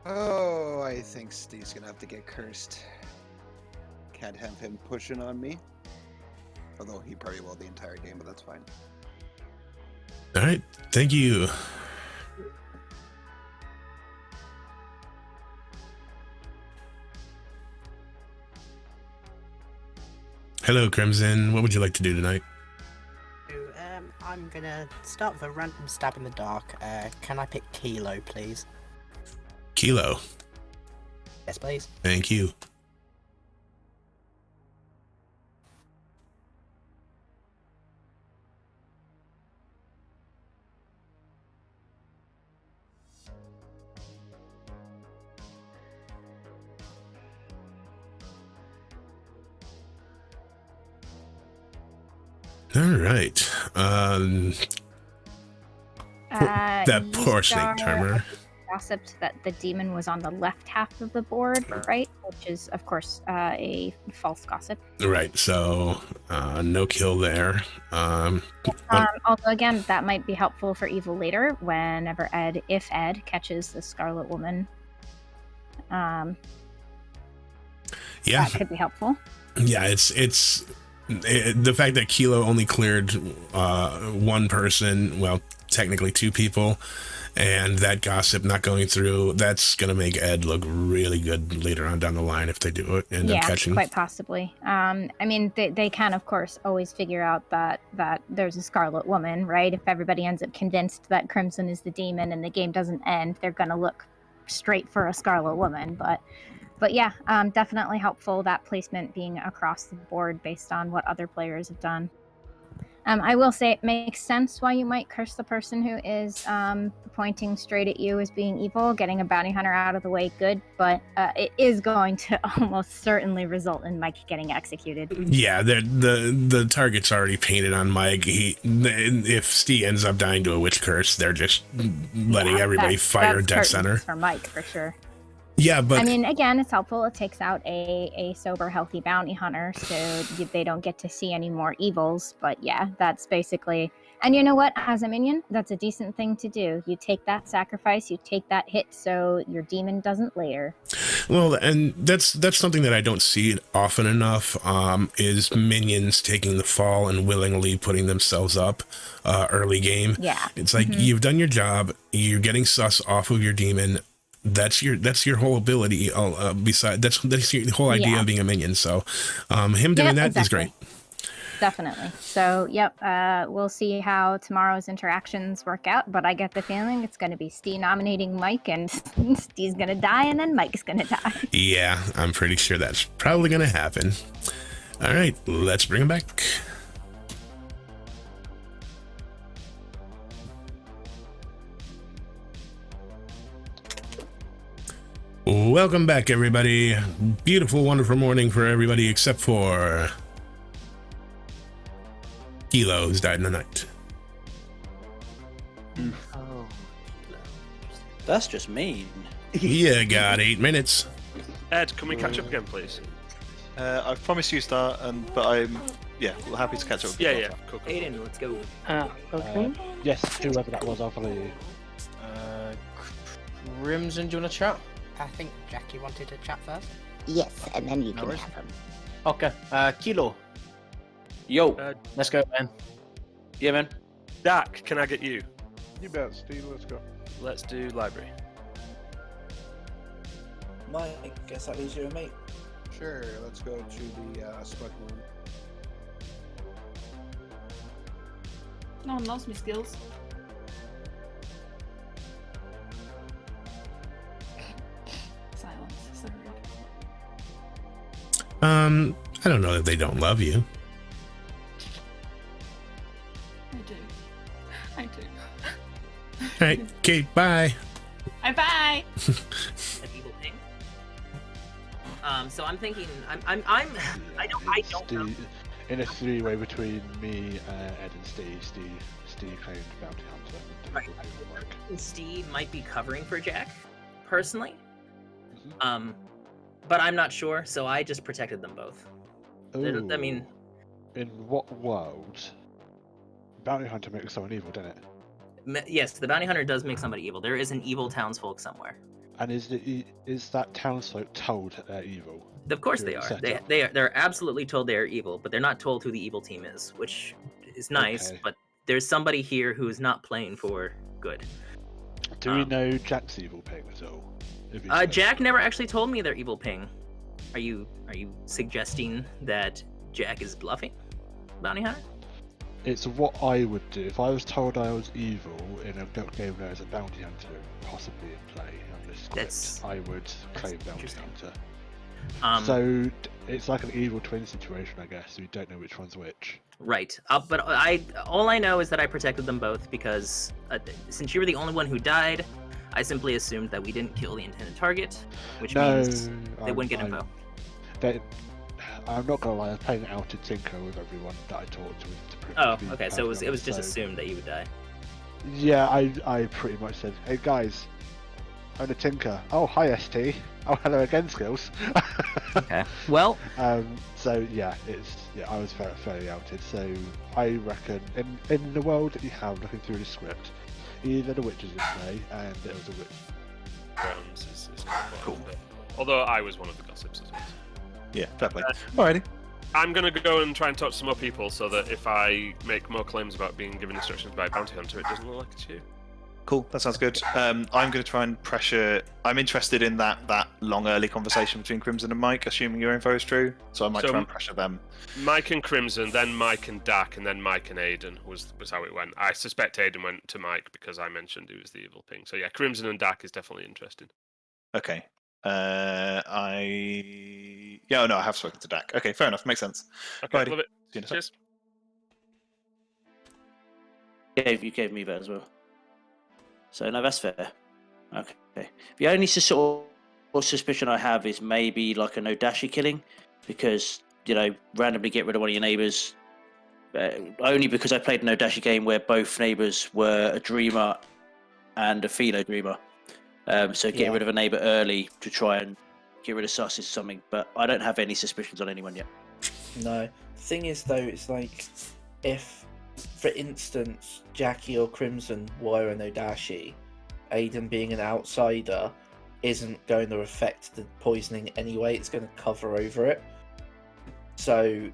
Oh, I think Steve's gonna have to get cursed. Can't have him pushing on me. Although he probably will the entire game, but that's fine. All right, thank you. Hello, Crimson. What would you like to do tonight? I'm gonna start with a random stab in the dark. Can I pick Kilo, please? Kilo. Yes, please. Thank you. All right. That poor snake charmer. Gossiped that the demon was on the left half of the board, right? Which is, of course, a false gossip. Right. So no kill there. Although again, that might be helpful for evil later. Whenever if Ed catches the Scarlet Woman, yeah, that could be helpful. Yeah, it's the fact that Kilo only cleared one person, well, technically two people, and that gossip not going through, that's going to make Ed look really good later on down the line if they do end up catching. Quite possibly. I mean, they can, of course, always figure out that there's a Scarlet Woman, right? If everybody ends up convinced that Crimson is the demon and the game doesn't end, they're going to look straight for a Scarlet Woman, But yeah, definitely helpful, that placement being across the board based on what other players have done. I will say it makes sense why you might curse the person who is pointing straight at you as being evil. Getting a bounty hunter out of the way, good, but it is going to almost certainly result in Mike getting executed. Yeah, the target's already painted on Mike. If Steve ends up dying to a witch curse, they're just letting everybody fire dead center. For Mike, for sure. Yeah, but I mean, again, it's helpful. It takes out a sober, healthy bounty hunter, so they don't get to see any more evils. But yeah, that's basically. And you know what? As a minion, that's a decent thing to do. You take that sacrifice, you take that hit, so your demon doesn't later. Well, and that's something that I don't see often enough. Is minions taking the fall and willingly putting themselves up early game. Yeah, it's like you've done your job. You're getting sus off of your demon. That's your whole ability. That's your whole idea of being a minion. So, him doing that is great. Definitely. So, yep. We'll see how tomorrow's interactions work out. But I get the feeling it's going to be Steve nominating Mike, and Steve's going to die, and then Mike's going to die. Yeah, I'm pretty sure that's probably going to happen. All right, let's bring him back. Welcome back, everybody. Beautiful, wonderful morning for everybody except for Kilo, who's died in the night. Oh, that's just mean. Yeah, got 8 minutes. Ed, can we catch up again, please? I've promised you start, but I'm happy to catch up. Yeah. Cool. Aiden, let's go. Okay. Yes, whoever that was, I'll follow you. Crimson, do you want to chat? I think Jackie wanted to chat first. Yes, and then you can have him. Okay. Kilo. Yo. Let's go, man. Yeah, man. Dak, can I get you? You bet, Steve. Let's go. Let's do library. Mike, guess that leaves you and me. Sure, let's go to the spec room. No one loves me skills. Silence. So rude. I don't know that they don't love you. I do. All right, okay, bye. Bye. An evil ping. So I'm thinking, I don't know. In a three-way between me, Ed, and Steve claimed bounty hunter. Right. Steve might be covering for Jack, personally. But I'm not sure, so I just protected them both. Ooh. I mean, in what world? Bounty hunter makes someone evil, doesn't it? Yes, the bounty hunter does make somebody evil. There is an evil townsfolk somewhere. And is that townsfolk told they're evil? Of course they are. They're absolutely told they are evil, but they're not told who the evil team is, which is nice. Okay. But there's somebody here who is not playing for good. Do we know Jack's evil ping at all? Jack never actually told me their evil ping. Are you suggesting that Jack is bluffing, bounty hunter? It's what I would do if I was told I was evil in a game where there's a bounty hunter possibly in play on this script. I would claim bounty hunter. So it's like an evil twin situation, I guess. We don't know which one's which. Right. But all I know is that I protected them both because since you were the only one who died, I simply assumed that we didn't kill the intended target, which means they wouldn't get info. I'm not gonna lie, I was playing out at Tinker with everyone that I talked with. Oh, okay. So it was just assumed that you would die. Yeah, I pretty much said, "Hey guys, I'm a Tinker." Oh, hi ST. Oh, hello again, Skills. Okay. Well. So yeah, I was fairly outed. So I reckon in the world that you have looking through the script, either the witch is in play and there was a witch. Grounds is cool. Although I was one of the gossips as well. Yeah, fair play. Alrighty. I'm going to go and try and talk to some more people so that if I make more claims about being given instructions by a bounty hunter, it doesn't look like it's you. Cool, that sounds good. I'm going to try and pressure... I'm interested in that long early conversation between Crimson and Mike, assuming your info is true. So I might try and pressure them. Mike and Crimson, then Mike and Dak, and then Mike and Aiden was how it went. I suspect Aiden went to Mike because I mentioned he was the evil ping. So yeah, Crimson and Dak is definitely interesting. Okay. I have spoken to Dak. Okay, fair enough. Makes sense. Okay, Righty. love it. See you in a sec. Cheers. You gave me that as well. So no, that's fair. Okay. The only sort of suspicion I have is maybe like a Nodashi killing, because randomly get rid of one of your neighbours. Only because I played a Nodashi game where both neighbours were a dreamer and a pheno dreamer. So getting rid of a neighbour early to try and get rid of sus is something, but I don't have any suspicions on anyone yet. No. The thing is, though, it's like if, for instance, Jackie or Crimson were a Nodashi, Aiden being an outsider isn't going to affect the poisoning anyway. It's going to cover over it. So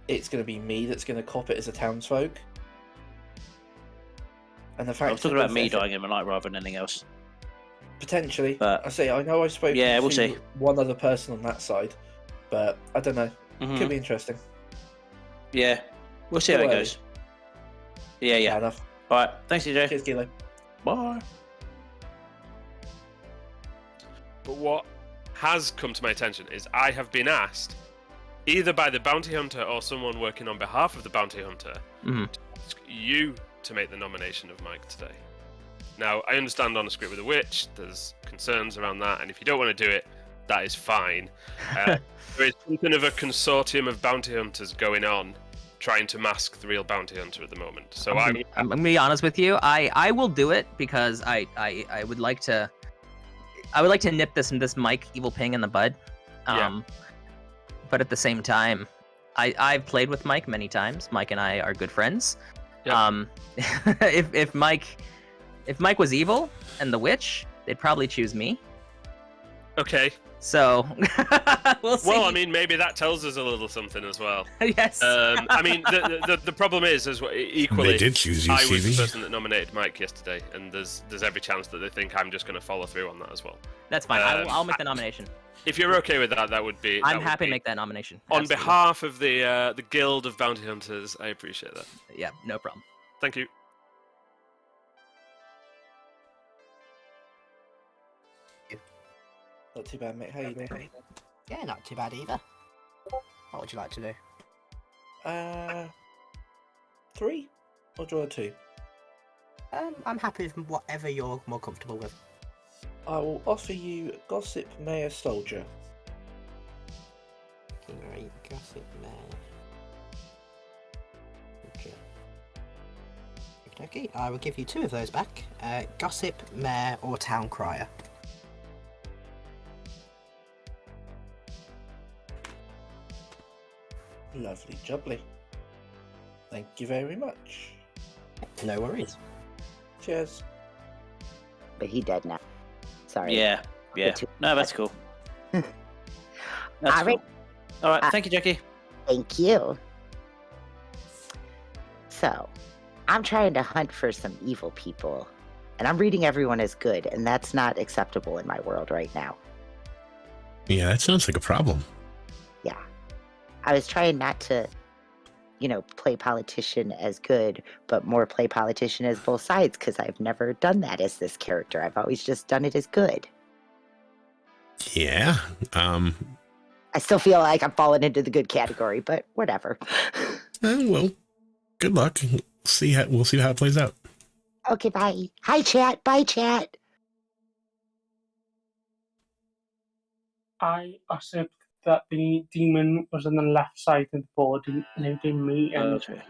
it's going to be me that's going to cop it as a townsfolk. And the fact I was talking about me dying in the night rather than anything else. Potentially, but I know I've spoken we'll to see. one other person on that side, but I don't know. Mhm. Could be interesting. Yeah, we'll see how it goes. Yeah. Fair enough. All right, thanks, DJ. Cheers, Kilo. Bye. But what has come to my attention is I have been asked, either by the bounty hunter or someone working on behalf of the bounty hunter, to ask you to make the nomination of Mike today. Now, I understand on a script with a witch, there's concerns around that, and if you don't want to do it, that is fine. There is something of a consortium of bounty hunters going on, trying to mask the real bounty hunter at the moment. So I'm gonna be honest with you. I will do it because I would like to. I would like to nip this Mike evil ping in the bud. But at the same time, I've played with Mike many times. Mike and I are good friends. Yep. If Mike was evil and the witch, they'd probably choose me. Okay. So we'll see. Well, I mean, maybe that tells us a little something as well. Yes. I mean, the problem is, as well, equally, They did choose you, I was the Stevie. person that nominated Mike yesterday, and there's every chance that they think I'm just going to follow through on that as well. That's fine. I'll make the nomination. If you're okay with that, that would be. I'm happy to make that nomination. On Absolutely. behalf of the Guild of Bounty Hunters, I appreciate that. Yeah, no problem. Thank you. Not too bad, mate. How you doing? Yeah, not too bad either. What would you like to do? 3 or do you want 2? I'm happy with whatever you're more comfortable with. I will offer you Gossip Mayor Soldier. Great, Gossip Mayor. Okay, I will give you 2 of those back. Gossip Mayor or Town Crier. Lovely jubbly. Thank you very much. No worries. Cheers. But he dead now. Sorry. Yeah. No, that's cool. That's All right. cool. All right, thank you, Jackie. Thank you. So, I'm trying to hunt for some evil people, and I'm reading everyone as good, and that's not acceptable in my world right now. Yeah, that sounds like a problem. Yeah. I was trying not to, play politician as good, but more play politician as both sides, because I've never done that as this character. I've always just done it as good. Yeah. I still feel like I'm falling into the good category, but whatever. Well, good luck. We'll see how it plays out. Okay, bye. Hi, chat. Bye, chat. I accept that the demon was on the left side of the board, including me and Okay.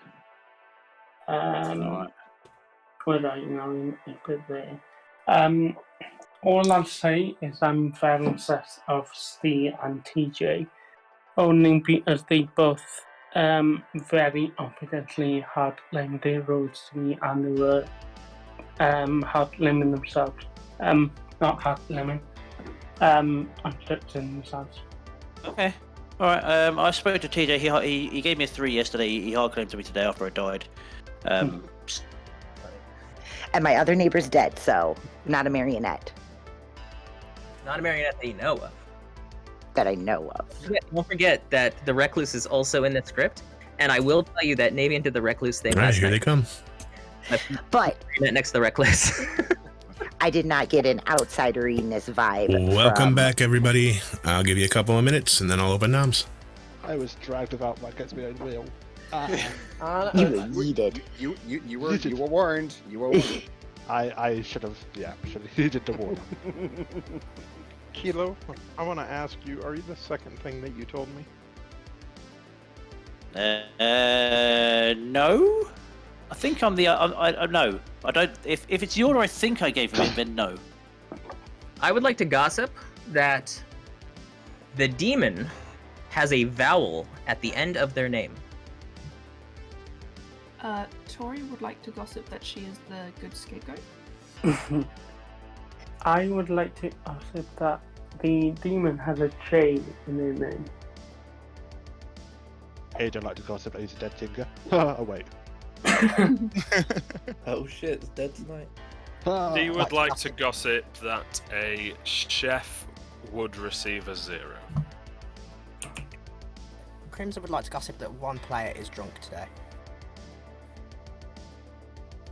where are you now? In it there. All I'll say is I'm very obsessed of Steve and TJ, only because they both very confidently had their roles to me, and they were hard liming themselves. Not hard liming. Contradicting themselves. Okay. All right. I spoke to TJ. He gave me a 3 yesterday. He hard claimed to me today after I died. And my other neighbor's dead, so not a marionette. Not a marionette that you know of. That I know of. Don't forget that the Recluse is also in the script, and I will tell you that Navean did the Recluse thing. All right, here they come. But next to the Recluse. I did not get an outsideriness vibe. Welcome back, everybody. I'll give you a couple of minutes, and then I'll open noms. I was dragged about my against my own will. You were yeeted. You were warned. You were warned. I should have heeded the warning. Kilo, I want to ask you, are you the second thing that you told me? No. I think I'm the. No. I don't. If it's the order I think I gave him, then no. I would like to gossip that the demon has a vowel at the end of their name. Tori would like to gossip that she is the good scapegoat. I would like to gossip that the demon has a J in their name. Hey, don't like to gossip that he's a dead tinker. Oh, wait. Oh shit, it's dead tonight. He would like to gossip that a chef would receive a 0. Crimson would like to gossip that one player is drunk today.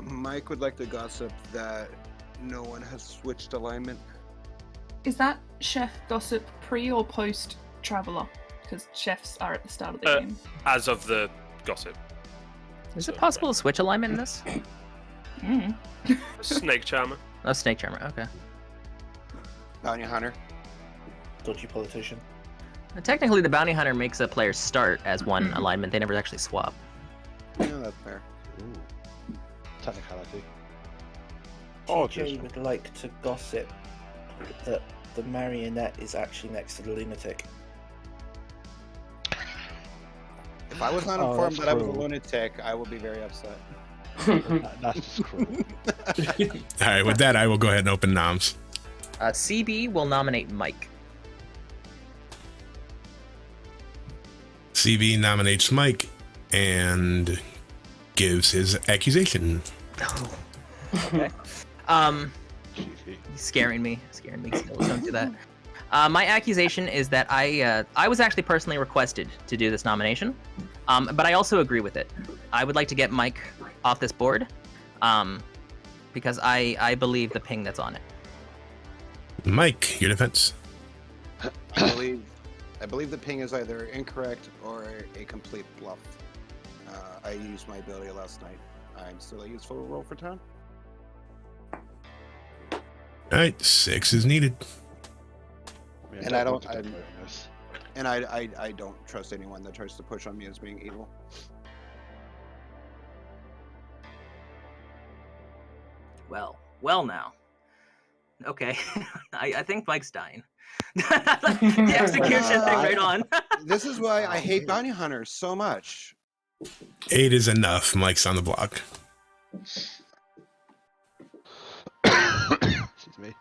Mike would like to gossip that no one has switched alignment. Is that chef gossip pre or post Traveller? Because chefs are at the start of the game. As of the gossip. Is it possible to switch alignment in this? Snake Charmer. Oh, Snake Charmer, okay. Bounty Hunter. Dodgy politician. Technically, the Bounty Hunter makes a player start as one alignment. They never actually swap. Yeah, that's fair. Ooh. Technicality. TJ would like to gossip that the marionette is actually next to the lunatic. If I was not informed that I was a lunatic, I would be very upset. That's cruel. All right, with that, I will go ahead and open noms. CB will nominate Mike. CB nominates Mike and gives his accusation. Okay. Scaring me. Don't do that. My accusation is that I was actually personally requested to do this nomination, but I also agree with it. I would like to get Mike off this board, because I believe the ping that's on it. Mike, your defense. I believe the ping is either incorrect or a complete bluff. I used my ability last night. I'm still a useful roll for town. All right, 6 is needed. And I don't trust anyone that tries to push on me as being evil. Well now. Okay, I think Mike's dying. The execution thing right on. This is why I hate bounty hunters so much. 8 is enough. Mike's on the block. Excuse me.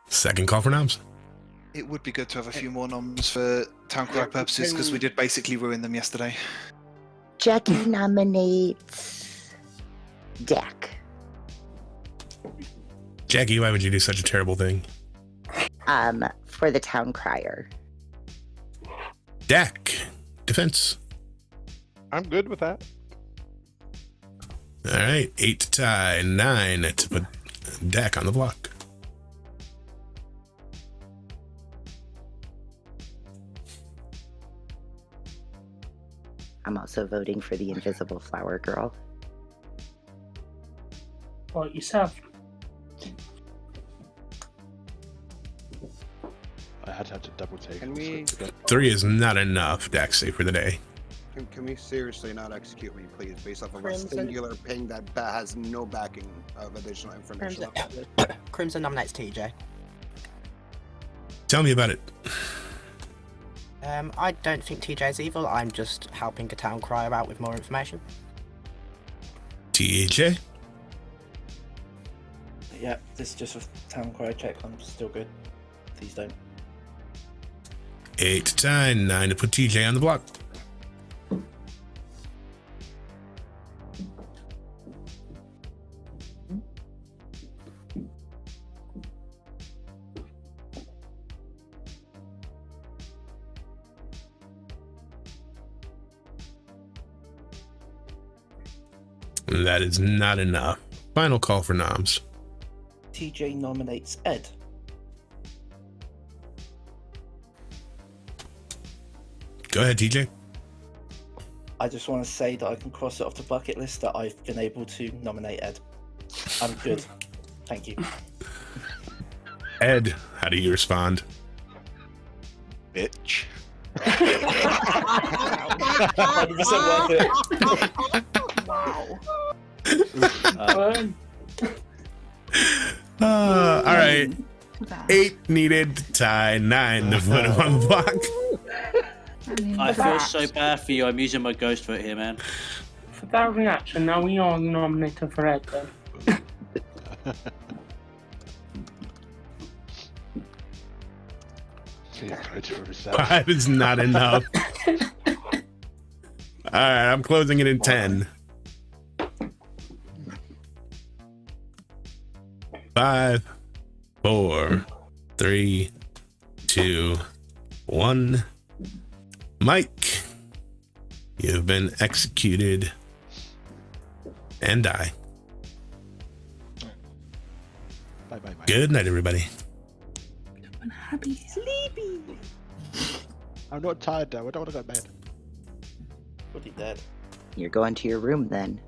Second call for noms. It would be good to have a few more noms for town clerk purposes, because we did basically ruin them yesterday. Jackie nominates Dak. Jackie, why would you do such a terrible thing? For the town crier. Dak defense. I'm good with that. All right, 8 to tie, 9 to put Dak on the block. I'm also voting for the invisible flower girl. Vote yourself. I had to double take. Can we? 3 is not enough, Dak, save for the day. Can we seriously not execute me, please, based off of a Crimson. singular ping that has no backing of additional information? Crimson nominates TJ. Tell me about it. I don't think TJ's evil. I'm just helping a town crier out with more information. TJ? Yeah, this is just a town crier check. I'm still good. Please don't. 8 to tie, 9 to put TJ on the block. That is not enough. Final call for noms. TJ nominates Ed. Go ahead, TJ. I just want to say that I can cross it off the bucket list that I've been able to nominate Ed. I'm good. Thank you. Ed, how do you respond? Bitch. 100% worth it. Wow. All right. 8 needed to tie, 9 to put him on the block. I feel so bad for you. I'm using my ghost vote here, man. For that reaction, now we all nominated for Ed then. Five is not enough. All right, I'm closing it in 10. 5, 4, 3, 2, 1. Mike, you've been executed and die. Bye. Good night, everybody. Happy. Sleepy. I'm not tired though. I don't want to go to bed. What are you dead? You're going to your room then.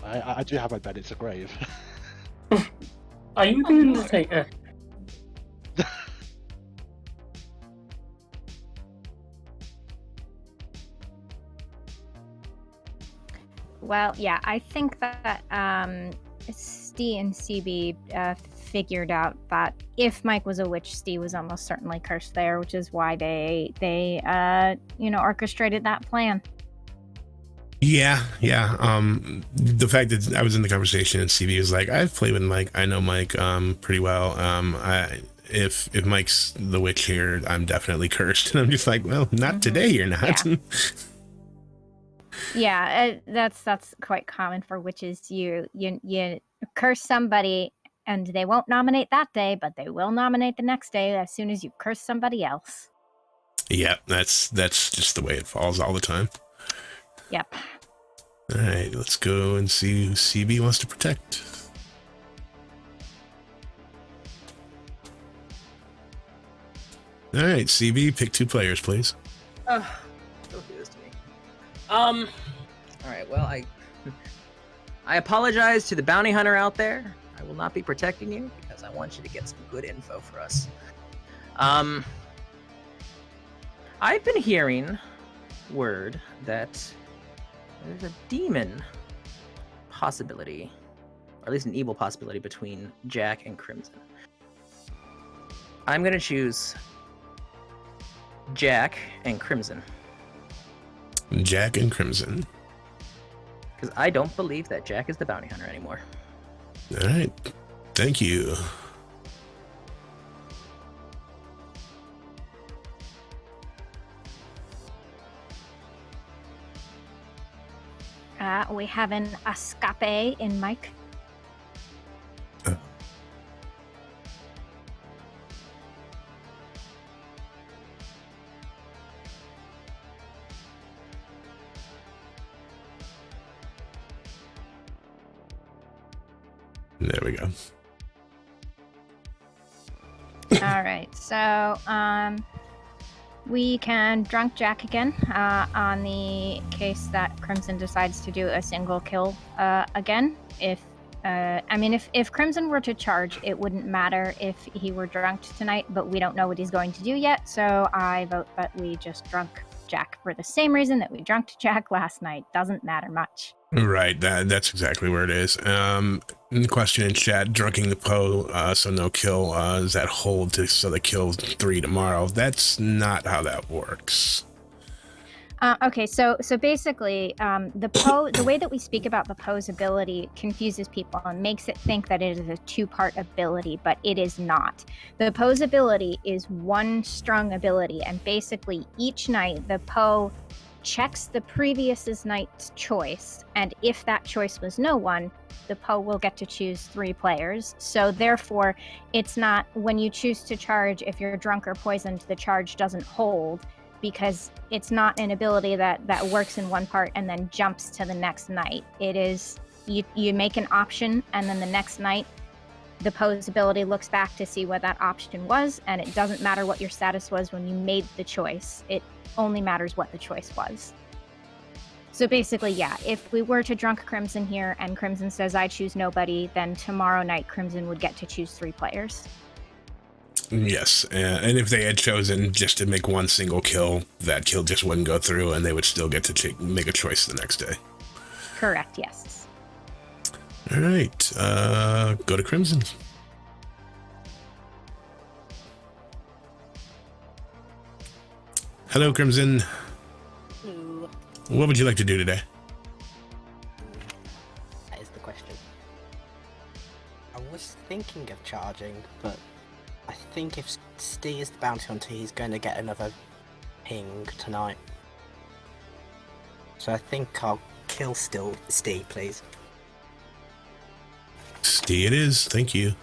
I do have my bed. It's a grave. Are you the Undertaker? Well, yeah, I think that Stee and CB figured out that if Mike was a witch, Stee was almost certainly cursed there, which is why they orchestrated that plan. Yeah. The fact that I was in the conversation and CB was like, I've played with Mike. I know Mike pretty well. If Mike's the witch here, I'm definitely cursed. And I'm just like, well, not today, you're not. Yeah, that's quite common for witches. You curse somebody and they won't nominate that day, but they will nominate the next day as soon as you curse somebody else. Yeah, that's just the way it falls all the time. Yep. All right, let's go and see who CB wants to protect. All right, CB, pick 2 players, please. Don't do this to me. All right. Well, I apologize to the bounty hunter out there. I will not be protecting you because I want you to get some good info for us. I've been hearing word that there's a demon possibility, or at least an evil possibility, between Jack and Crimson. I'm gonna choose Jack and Crimson. Jack and Crimson. Because I don't believe that Jack is the bounty hunter anymore. All right. Thank you. We have an escape in Mike. There we go. All right, so we can drunk Jack again on the case that Crimson decides to do a single kill again. If Crimson were to charge, it wouldn't matter if he were drunked tonight, but we don't know what he's going to do yet, so I vote that we just drunk Jack for the same reason that we drunked Jack last night. Doesn't matter much. Right, that's exactly where it is. Question in chat, drunking the Poe, so no kill, does that hold so they kill 3 tomorrow? That's not how that works. Okay, so basically, the way that we speak about the Poe's ability confuses people and makes it think that it is a 2-part ability, but it is not. The Poe's ability is one strong ability, and basically each night the Poe checks the previous night's choice, and if that choice was no one, the Poe will get to choose 3 players. So therefore, it's not when you choose to charge, if you're drunk or poisoned, the charge doesn't hold, because it's not an ability that works in one part and then jumps to the next night. It is, you make an option, and then the next night, the Poe's ability looks back to see what that option was, and it doesn't matter what your status was when you made the choice. It only matters what the choice was. So basically, yeah, if we were to drunk Crimson here and Crimson says, I choose nobody, then tomorrow night Crimson would get to choose 3 players. Yes, and if they had chosen just to make one single kill, that kill just wouldn't go through, and they would still get to make a choice the next day. Correct, yes. All right, go to Crimson. Hello, Crimson. Hello. What would you like to do today? That is the question. I was thinking of charging, but I think if Stee is the bounty hunter, he's going to get another ping tonight. So I think I'll kill Stee, please. Stee it is, thank you.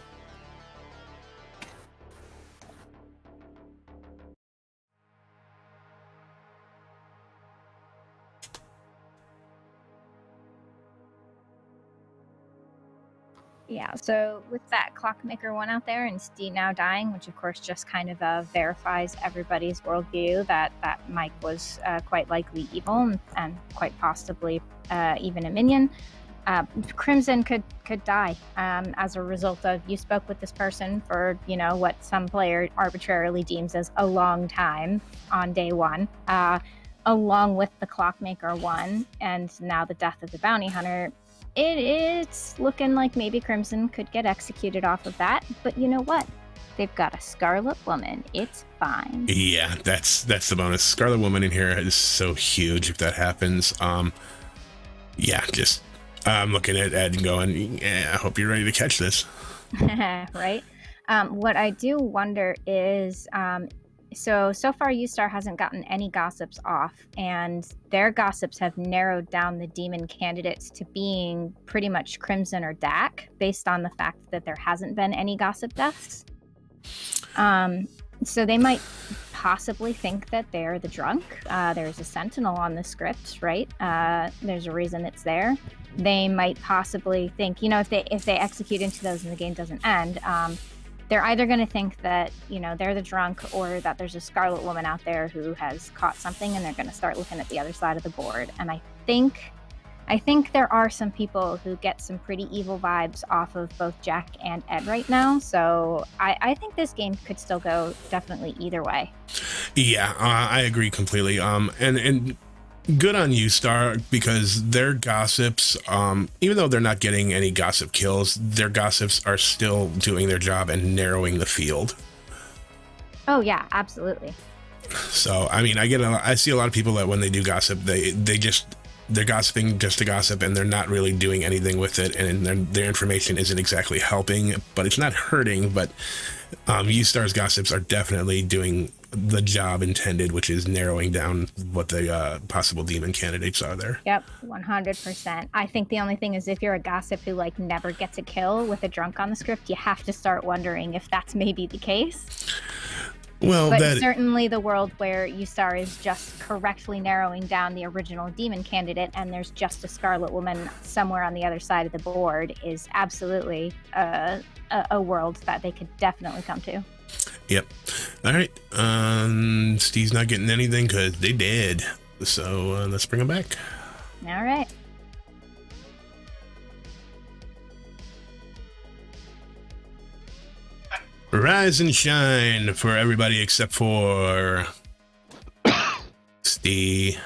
Yeah, so with that Clockmaker 1 out there and Stee now dying, which of course just kind of verifies everybody's worldview that Mike was quite likely evil and quite possibly even a minion, Crimson could die as a result of you spoke with this person for, what some player arbitrarily deems as a long time on day 1, along with the Clockmaker 1 and now the death of the bounty hunter. It's looking like maybe Crimson could get executed off of that, but you know what? They've got a Scarlet Woman. It's fine. Yeah, that's the bonus. Scarlet Woman in here is so huge if that happens. Yeah, just I'm looking at Ed and going, yeah, I hope you're ready to catch this. Right? What I do wonder is, so far U-Star hasn't gotten any gossips off, and their gossips have narrowed down the demon candidates to being pretty much Crimson or Dak, based on the fact that there hasn't been any gossip deaths. So they might possibly think that they're the drunk. There's a sentinel on the script, right? There's a reason it's there. They might possibly think, if they execute into those and the game doesn't end, they're either going to think that, they're the drunk, or that there's a Scarlet Woman out there who has caught something, and they're going to start looking at the other side of the board. And I think there are some people who get some pretty evil vibes off of both Jack and Ed right now. So I think this game could still go definitely either way. Yeah, I agree completely. And good on you, Star, because their gossips, even though they're not getting any gossip kills, their gossips are still doing their job and narrowing the field. Oh yeah, absolutely. So I see a lot of people that when they do gossip, they're gossiping just to gossip, and they're not really doing anything with it, and their information isn't exactly helping, but it's not hurting. But U-Star's gossips are definitely doing the job intended, which is narrowing down what the possible demon candidates are there. Yep, 100%. I think the only thing is, if you're a gossip who never gets a kill with a drunk on the script, you have to start wondering if that's maybe the case. Well, But certainly the world where Ustar is just correctly narrowing down the original demon candidate and there's just a Scarlet Woman somewhere on the other side of the board is absolutely a world that they could definitely come to. Yep. All right. Steve's not getting anything because they dead. So let's bring him back. All right. Rise and shine for everybody except for Steve.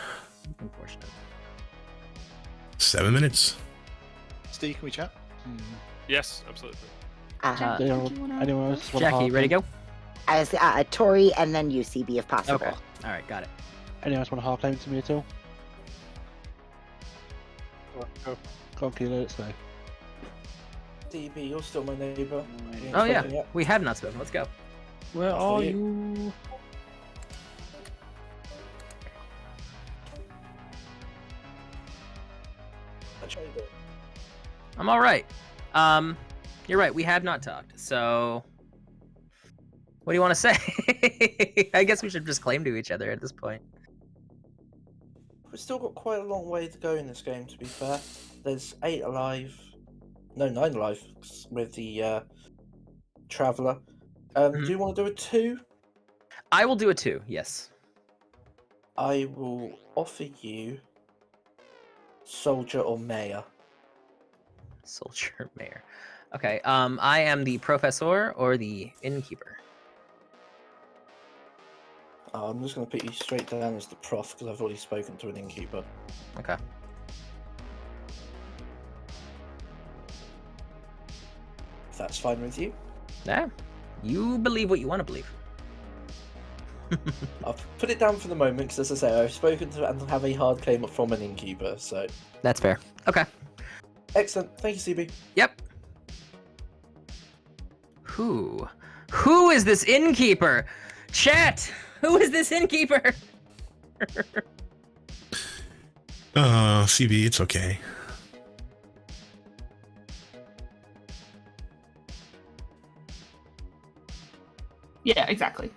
Unfortunate. 7 minutes. Steve, can we chat? Yes, absolutely. Anyone else? Jackie, ready to go? As Tori and then UCB if possible. Okay. All right, got it. Anyone else want to hard claim to me at all? Go on, Kilo, let's go. DB, you're still my neighbour. Oh yeah, we have not spoken. Let's go. Where are you? I'm all right. You're right. We have not talked. So, what do you want to say? I guess we should just claim to each other at this point. We've still got quite a long way to go in this game, to be fair. There's 8 alive. No, 9 alive with the Traveller. Do you want to do a 2? I will do a 2, yes. I will offer you Soldier or Mayor. Soldier, Mayor. Okay, I am the Professor or the Innkeeper. I'm just going to put you straight down as the Prof because I've already spoken to an Innkeeper. Okay. If that's fine with you. Yeah, you believe what you want to believe. I'll put it down for the moment because, as I say, I've spoken to and have a hard claim from an Innkeeper, so... That's fair. Okay. Excellent. Thank you, CB. Yep. Who is this Innkeeper? Chat! Who is this Innkeeper? CB, it's okay. Yeah, exactly.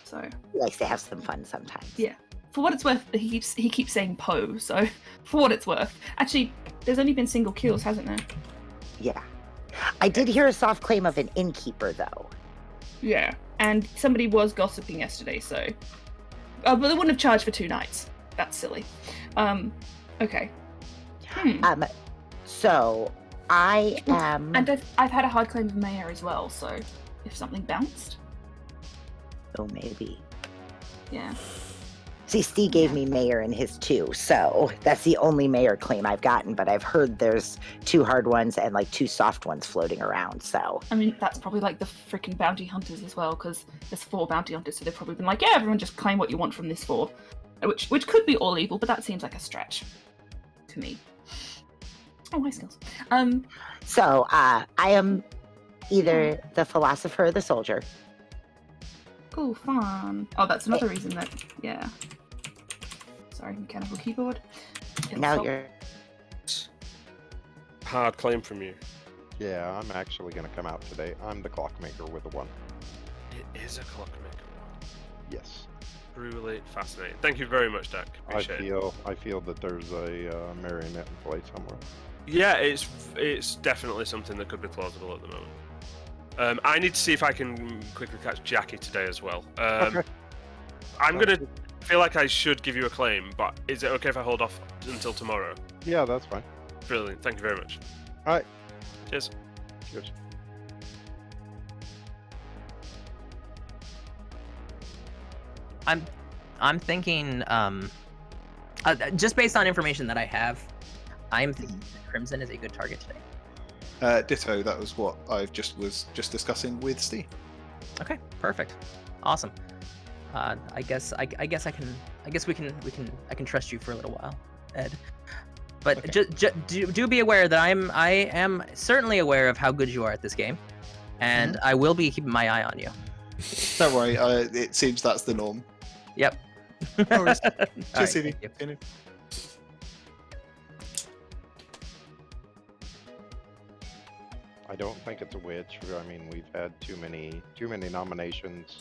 So He likes to have some fun sometimes. yeah, for what it's worth, he keeps saying Poe. So for what it's worth, actually, there's only been single kills, hasn't there? Yeah, I did hear a soft claim of an Innkeeper though. Yeah, and somebody was gossiping yesterday. So, but they wouldn't have charged for 2 nights. That's silly. Okay. So I am, and I've had a hard claim of Mayor as well. So if something bounced. Oh, maybe. Yeah. See, Steve gave me Mayor in his 2, so that's the only Mayor claim I've gotten, but I've heard there's 2 hard ones and like 2 soft ones floating around, so. I mean, that's probably like the freaking bounty hunters as well, because there's 4 bounty hunters, so they've probably been like, yeah, everyone just claim what you want from this 4. Which could be all evil, but that seems like a stretch to me. Oh, my skills. So, I am either the Philosopher or the Soldier. Oh, fun. Oh, that's another reason that, yeah. Sorry, mechanical keyboard. Now you're... Hard claim from you. Yeah, I'm actually going to come out today. I'm the clockmaker with the 1. It is a clockmaker. Yes. Really fascinating. Thank you very much, Dak. Appreciate it. I feel that there's a marionette in play somewhere. Yeah, it's definitely something that could be plausible at the moment. I need to see if I can quickly catch Jackie today as well. Okay. I'm gonna feel like I should give you a claim, but is it okay if I hold off until tomorrow? Yeah, that's fine. Brilliant. Thank you very much. All right. Cheers. Cheers. I'm thinking, just based on information that I have, I'm thinking Crimson is a good target today. Ditto. That was what I was just discussing with Steve. Okay, perfect, awesome. I guess I can trust you for a little while, Ed. But Okay. do be aware that I am certainly aware of how good you are at this game, and I will be keeping my eye on you. Don't worry. It seems that's the norm. Yep. No worries. All right, Cheers, Stevie. thank you. I don't think it's a witch. I mean, we've had too many nominations,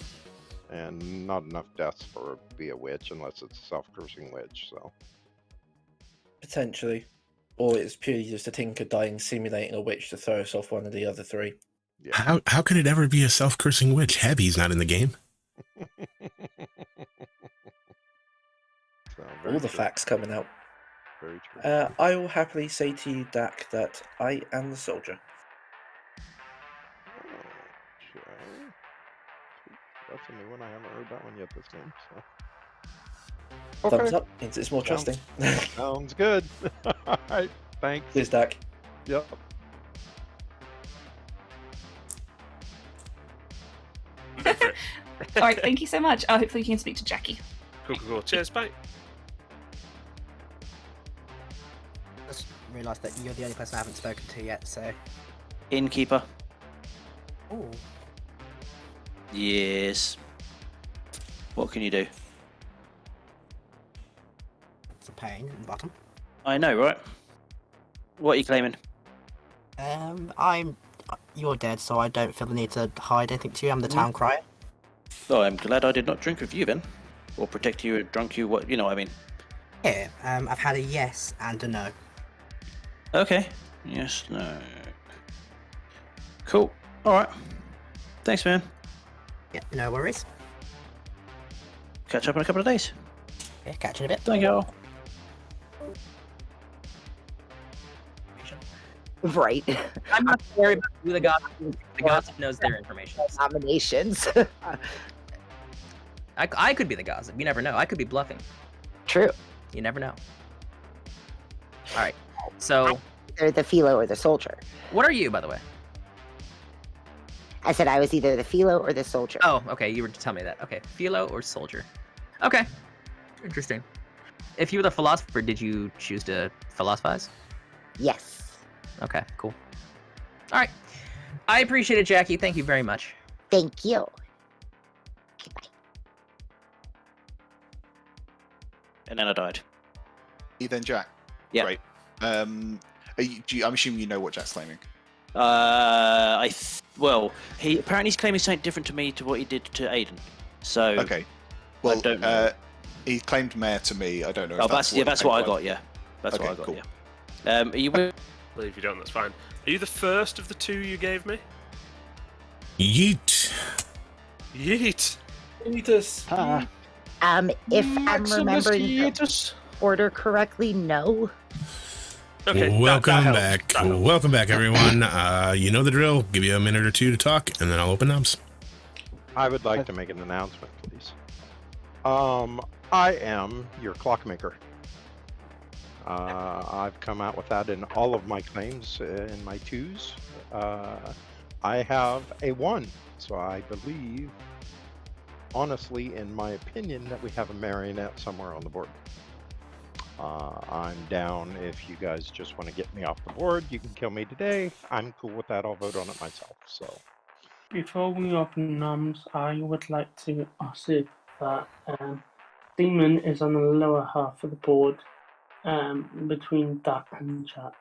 and not enough deaths for it to be a witch unless it's a self-cursing witch. So Potentially. Or it's purely just a tinker dying simulating a witch to throw us off one of the other three. How could it ever be a self-cursing witch? Heavy's not in the game. All the facts coming out. Very true. I will happily say to you, Dak, that I am the soldier. Okay. That's a new one. I haven't heard that one yet this game. So. Thumbs up means it's more trusting. Sounds good. All right. Thanks. Cheers, Dak. Yep. All right, thank you so much. Hopefully, you can speak to Jackie. Cool. Cheers, bye. Just realised that you're the only person I haven't spoken to yet, so. Innkeeper. Ooh. Yes. What can you do? It's a pain in the bottom. I know, right? What are you claiming? You're dead, so I don't feel the need to hide anything to you. I'm the town crier. Oh, I'm glad I did not drink with you then. Or protect you, drunk you, what, you know what I mean. Here, I've had a yes and a no. Okay. Yes, no. Cool. Alright. Thanks, man. Yeah, no worries. Catch up in a couple of days. Yeah, catch you in a bit. Thank you all. Right. I'm not worried about who the gossip. The gossip knows their information. Nominations. I could be the gossip. You never know. I could be bluffing. True. You never know. All right. So. Either the philo or the soldier. What are you, by the way? I said I was either the philo or the soldier. Oh, okay. You were to tell me that. Okay. Philo or soldier. Okay. Interesting. If you were the philosopher, did you choose to philosophize? Yes. Okay, cool. All right. I appreciate it, Jackie. Thank you very much. Thank you. And then I died. Ethan Jack. Yeah. Great. I'm assuming you know what Jack's claiming. Well, he apparently he's claiming something different to me to what he did to Aiden. So okay. Well, I don't know. He claimed mayor to me. I don't know. Oh, If that's what I got. Yeah, that's okay, what I got. cool. Yeah. Are you? With... Well, if you don't, that's fine. Are you the first of the two you gave me? Yeet. Yeetus. If I'm remembering the order correctly, no. Okay, Welcome back. Welcome back, everyone. You know the drill. Give you a minute or two to talk, and then I'll open knobs. I would like to make an announcement, please. I am your clockmaker. I've come out with that in all of my claims in my twos. I have a 1, so I believe, honestly, in my opinion, that we have a marionette somewhere on the board. I'm down if you guys just want to get me off the board. You can kill me today. I'm cool with that. I'll vote on it myself. So, Before we open noms, I would like to assert that Demon is on the lower half of the board, between that and chat.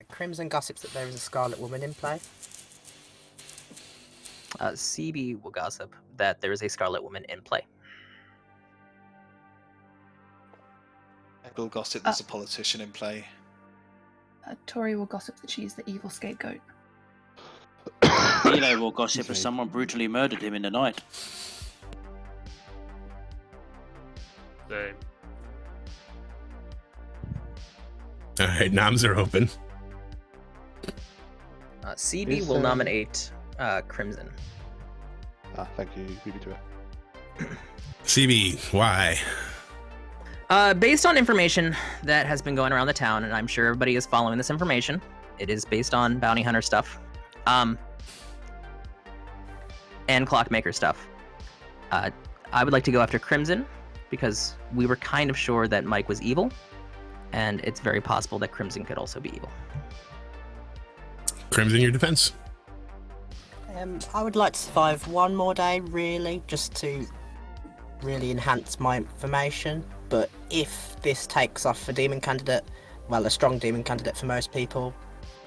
Crimson gossips that there is a Scarlet Woman in play. CB will gossip that there is a Scarlet Woman in play. Will gossip there's a politician in play. Tori will gossip that she's the evil scapegoat. Philo will gossip as someone brutally murdered him in the night. Same. All right, noms are open. CB will nominate Crimson. Thank you, BB2. CB, why? Based on information that has been going around the town, and I'm sure everybody is following this information, it is based on bounty hunter stuff, and clockmaker stuff. I would like to go after Crimson, because we were kind of sure that Mike was evil, and it's very possible that Crimson could also be evil. Crimson, your defense. I would like to survive one more day, really, just to really enhance my information. But if this takes off a demon candidate, well, a strong demon candidate for most people,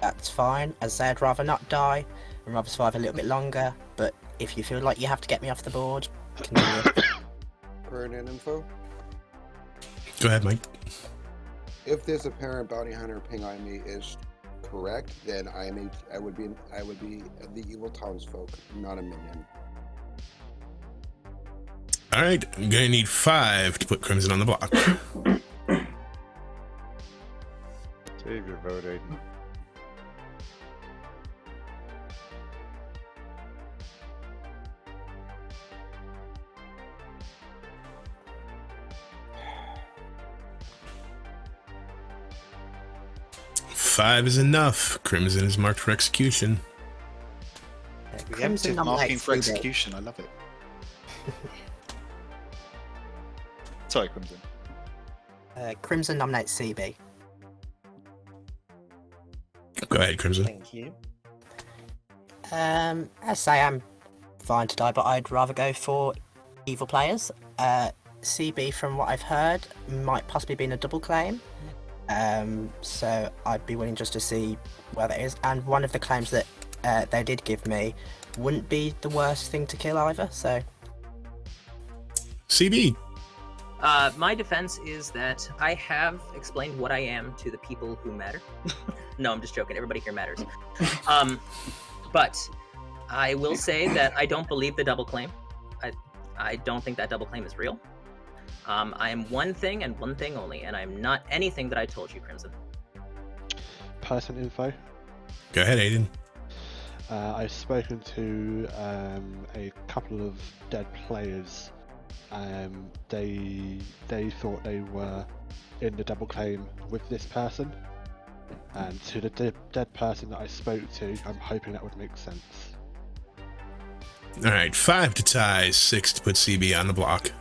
That's fine, as I'd rather not die and rather survive a little bit longer, but if you feel like you have to get me off the board, continue. Pertinent info. Go ahead, Mike. If this apparent bounty hunter ping on me is correct, then I would be the evil townsfolk, not a minion. All right, I'm gonna need 5 to put Crimson on the block. Save your vote, Aiden. Five is enough. Crimson is marked for execution. Preemptive marking for execution. I love it. Sorry, Crimson. Crimson nominates CB. Go ahead, Crimson. Thank you. I say I'm fine to die, but I'd rather go for evil players. CB, from what I've heard, might possibly be in a double claim. So I'd be willing just to see where that is. And one of the claims that they did give me wouldn't be the worst thing to kill either, so... CB. My defense is that I have explained what I am to the people who matter. No, I'm just joking. Everybody here matters. But I will say that I don't believe the double claim. I don't think that double claim is real. I am one thing and one thing only, and I'm not anything that I told you, Crimson. Person info. Go ahead, Aiden. I've spoken to a couple of dead players. They thought they were in the double claim with this person, and to the dead person that I spoke to, I'm hoping that would make sense. All right, 5 to tie, 6 to put CB on the block.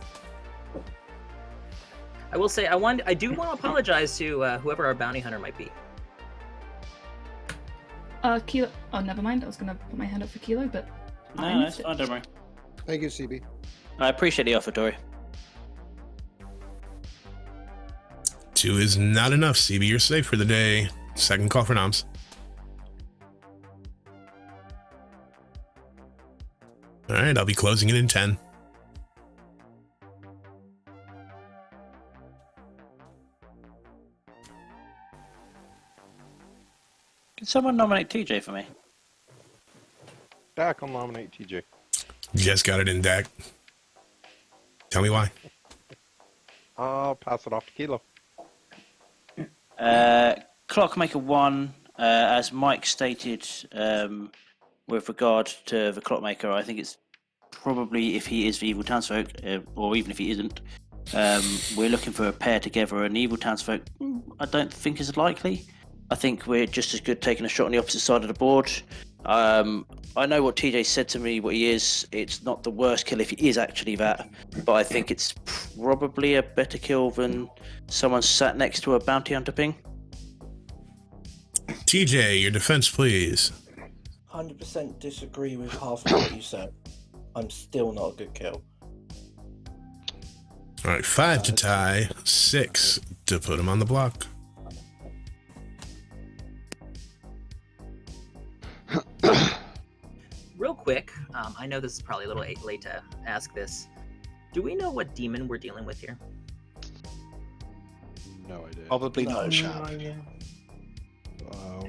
I will say I do want to apologize to whoever our bounty hunter might be. Kilo. Oh, never mind. I was gonna put my hand up for Kilo, but No, that's fine. Don't worry. Thank you, CB. I appreciate the offer, Dory. 2 is not enough. CB, you're safe for the day. Second call for noms. All right, I'll be closing it in 10. Can someone nominate TJ for me? Dak will nominate TJ. Just got it in deck. Tell me why. I'll pass it off to Kilo. Clockmaker 1, as Mike stated, with regard to the Clockmaker, I think it's probably, if he is the evil townsfolk, or even if he isn't, we're looking for a pair together. An evil townsfolk, I don't think is likely. I think we're just as good taking a shot on the opposite side of the board. I know what TJ said to me, what he is. It's not the worst kill if he is actually that, but I think it's probably a better kill than someone sat next to a bounty hunter ping. TJ, your defense, please. 100% disagree with half of what you said. I'm still not a good kill. All right, 5 to tie, 6 to put him on the block. Real quick, I know this is probably a little late to ask this. Do we know what demon we're dealing with here? No idea. Probably not a chap. Wow.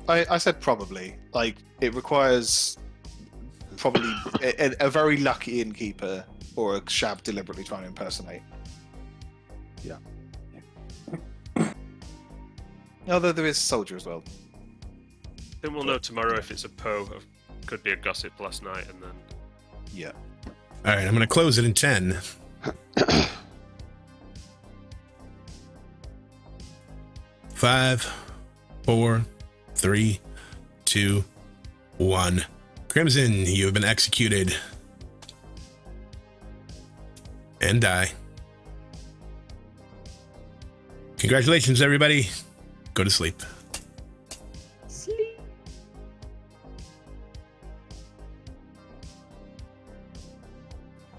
I said probably. Like, it requires probably a very lucky innkeeper or a shab deliberately trying to impersonate. Yeah. Although there is a soldier as well. Then we'll know tomorrow if it's a Poe. Could be a gossip last night, and then... Yeah. All right, I'm going to close it in 10. Five, 4, 3, 2, 1. Crimson, you have been executed. And die. Congratulations, everybody. Go to sleep.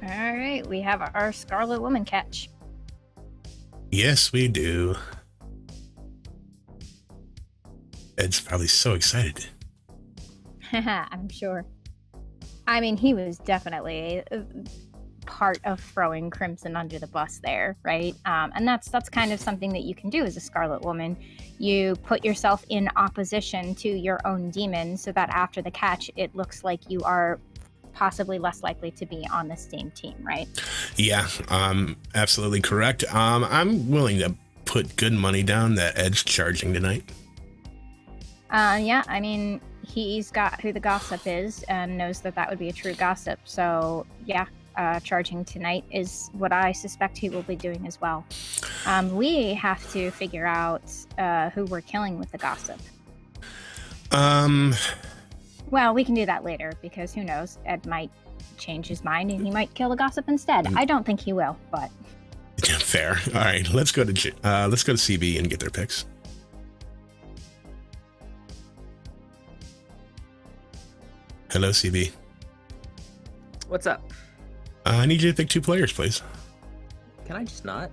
All right, we have our Scarlet Woman catch. Yes, we do. A Ed's probably so excited. I'm sure. I mean, he was definitely part of throwing Crimson under the bus there, right? And that's kind of something that you can do as a Scarlet Woman. You put yourself in opposition to your own demon so that after the catch, it looks like you are possibly less likely to be on the same team, right? Yeah, absolutely correct. I'm willing to put good money down that Ed's charging tonight. Yeah, I mean, he's got who the gossip is and knows that would be a true gossip. So, yeah, charging tonight is what I suspect he will be doing as well. We have to figure out who we're killing with the gossip. Well, we can do that later because who knows? Ed might change his mind and he might kill the gossip instead. I don't think he will, but fair. All right, let's go to CB and get their picks. Hello, CB. What's up? I need you to pick 2 players, please. Can I just not?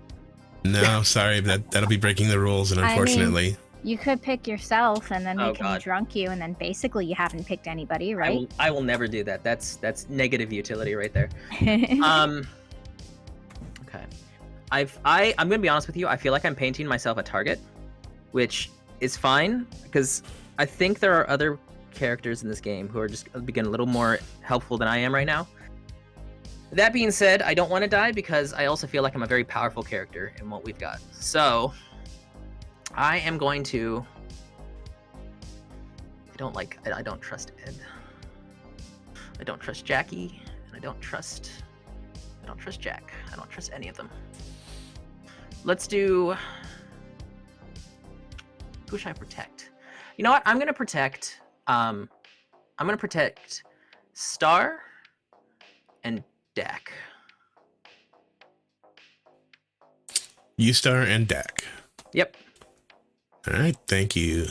No, sorry, that'll be breaking the rules, and unfortunately. I mean, you could pick yourself, and then we Oh, can God. drunk you, and then basically you haven't picked anybody, right? I will never do that. That's negative utility right there. Okay. I'm gonna be honest with you. I feel like I'm painting myself a target, which is fine because I think there are other characters in this game who are just being a little more helpful than I am right now. That being said, I don't want to die because I also feel like I'm a very powerful character in what we've got. So I am going to. I don't trust Ed. I don't trust Jackie, and I don't trust Jack. I don't trust any of them. Let's do. Who should I protect? You know what? I'm gonna protect. I'm gonna protect Star and Dak. U-Star and Dak. Yep. All right, thank you.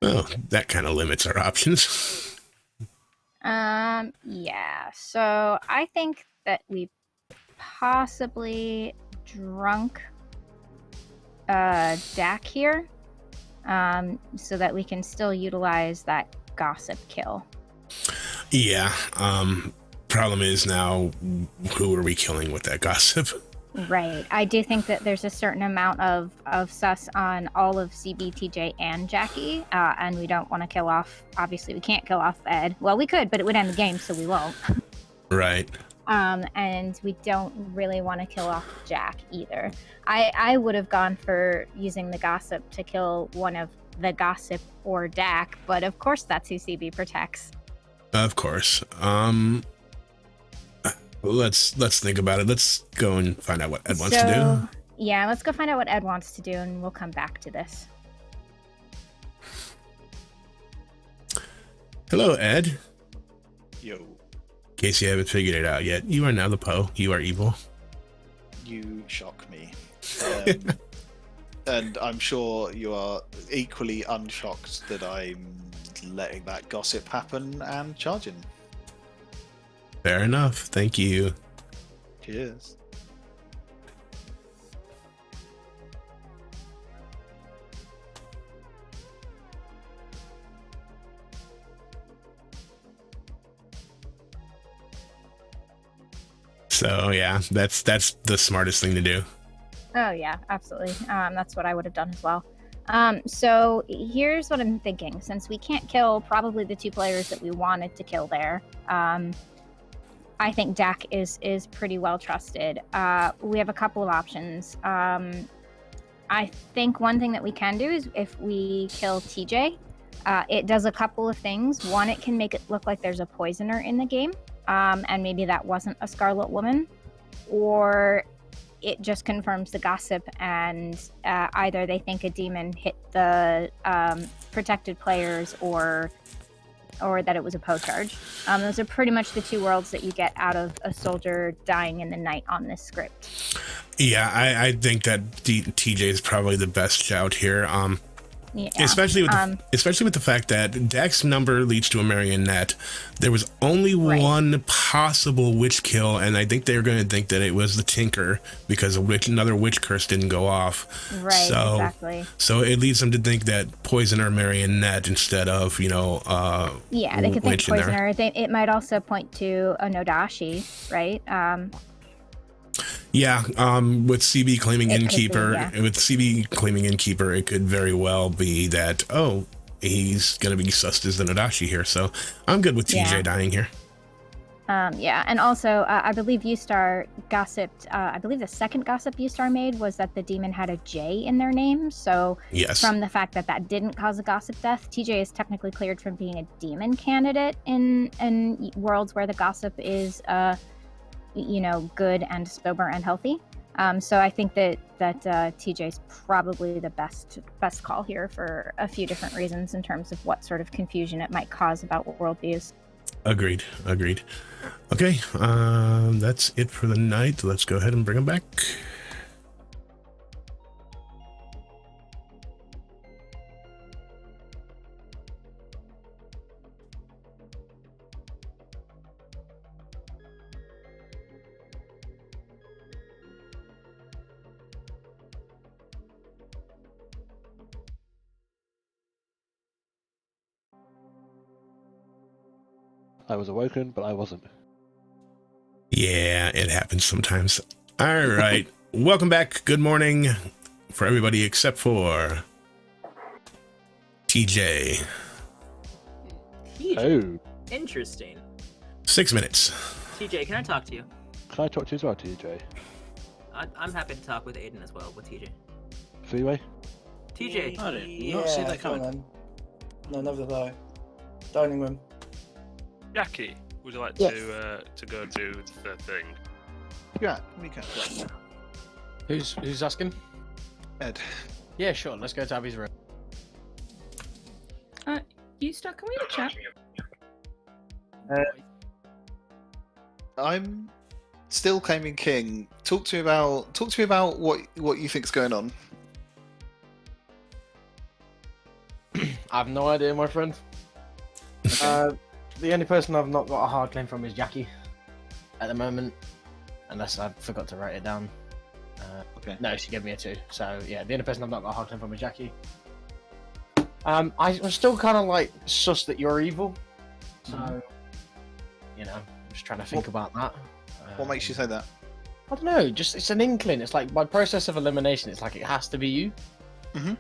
Oh, that kind of limits our options. Yeah. So I think that we possibly drunk Dak here, so that we can still utilize that gossip kill. Yeah. Problem is now, who are we killing with that gossip? Right. I do think that there's a certain amount of sus on all of CB, TJ, and Jackie, and we don't want to kill off. Obviously, we can't kill off Ed. Well, we could, but it would end the game, so we won't. Right. And we don't really want to kill off Jack either. I would have gone for using the gossip to kill one of the gossip or Dak, but of course that's who CB protects. Of course. Let's think about it. Let's go and find out what Ed wants to do. Yeah, let's go find out what Ed wants to do, and we'll come back to this. Hello, Ed. Yo. In case you haven't figured it out yet, you are now the Poe. You are evil. You shock me. And I'm sure you are equally unshocked that I'm letting that gossip happen and charging. Fair enough. Thank you. Cheers. So yeah, that's the smartest thing to do. Oh yeah, absolutely. That's what I would have done as well. So here's what I'm thinking. Since we can't kill probably the 2 players that we wanted to kill there, I think Dak is pretty well trusted. We have a couple of options. I think one thing that we can do is if we kill TJ, it does a couple of things. One, it can make it look like there's a poisoner in the game, and maybe that wasn't a Scarlet Woman, or it just confirms the gossip, and either they think a demon hit the protected players, or that it was a Poe charge. Those are pretty much the 2 worlds that you get out of a soldier dying in the night on this script. Yeah, I think that TJ is probably the best shout here. Yeah. Especially with the fact that Dex number leads to a marionette. There was only one possible witch kill, and I think they're going to think that it was the Tinker because another witch curse didn't go off. Right, exactly. So it leads them to think that poison or marionette instead of, Yeah, they could think witch in there. poisoner. It might also point to a Nodashi, right? Yeah, with CB claiming It could be, Innkeeper, yeah. with CB claiming Innkeeper, it could very well be that, he's going to be sussed as the Nodashi here. So I'm good with TJ Yeah. dying here. Yeah, and also, I believe Ustar gossiped, I believe the second gossip Ustar made was that the demon had a J in their name, so Yes. from the fact that that didn't cause a gossip death, TJ is technically cleared from being a demon candidate in worlds where the gossip is, good and sober and healthy. So I think that TJ's probably the best call here for a few different reasons in terms of what sort of confusion it might cause about what worldviews. Agreed. Okay, that's it for the night. Let's go ahead and bring him back. I was awoken, but I wasn't. Yeah, it happens sometimes. All right. Welcome back. Good morning for everybody except for TJ. Oh. Interesting. 6 minutes. TJ, can I talk to you? Can I talk to you as well, TJ? I'm happy to talk with Aiden as well, with TJ. Freeway? TJ. I did not see that coming. No, never did I. Dining room. Jackie, would you like Yes. to go do the thing? Yeah, we can. Who's asking? Ed. Yeah, sure. Let's go to Abby's room. Ustar, can we have a chat? I'm still claiming king. Talk to me about what you think's going on. I have no idea, my friend. The only person I've not got a hard claim from is Jackie at the moment, unless I forgot to write it down. Okay. No, she gave me a 2. So yeah, the only person I've not got a hard claim from is Jackie. I'm still kind of like sus that you're evil. So, I'm just trying to think about that. What makes you say that? I don't know. Just it's an inkling. It's like by process of elimination. It's like it has to be you. Mm-hmm.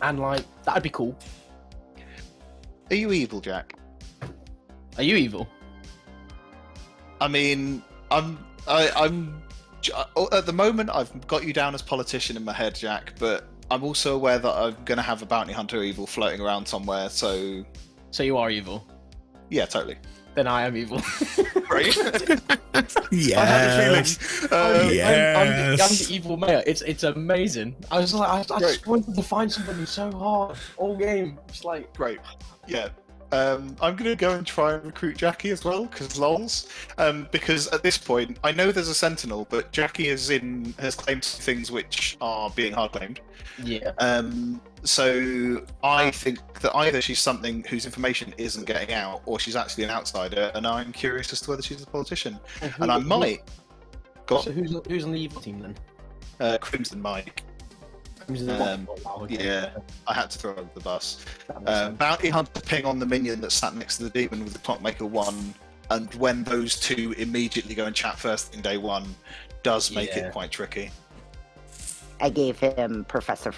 And like that'd be cool. Are you evil, Jack? Are you evil? I mean, I'm at the moment I've got you down as politician in my head, Jack, but I'm also aware that I'm going to have a bounty hunter evil floating around somewhere, so... So you are evil? Yeah, totally. Then I am evil. Right? Yes. I have a feeling. I'm the evil mayor. It's amazing. I was like, I just wanted to find somebody so hard all game. It's like... Great. Yeah. I'm going to go and try and recruit Jackie as well, because lols. Because at this point, I know there's a Sentinel, but Jackie has claimed things which are being hard claimed. Yeah. So I think that either she's something whose information isn't getting out, or she's actually an outsider, and I'm curious as to whether she's a politician. And I might... So who's on the evil team then? Crimson Mike. Wow, okay. Yeah, I had to throw over the bus. Bounty Hunter ping on the minion that sat next to the demon with the Clockmaker 1, and when those two immediately go and chat first thing day 1, does make it quite tricky. I gave him Professor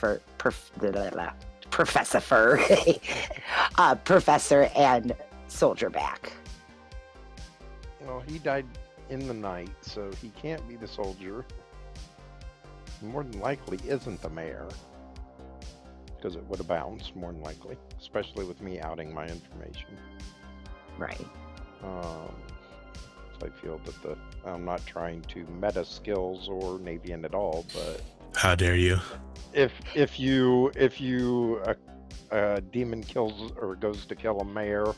and Soldier back. Well, he died in the night, so he can't be the soldier. More than likely isn't the mayor, because it would have bounced more than likely, especially with me outing my information. Right. So I feel that I'm not trying to meta skills or Navean at all, but how dare you? If a demon kills or goes to kill a mayor,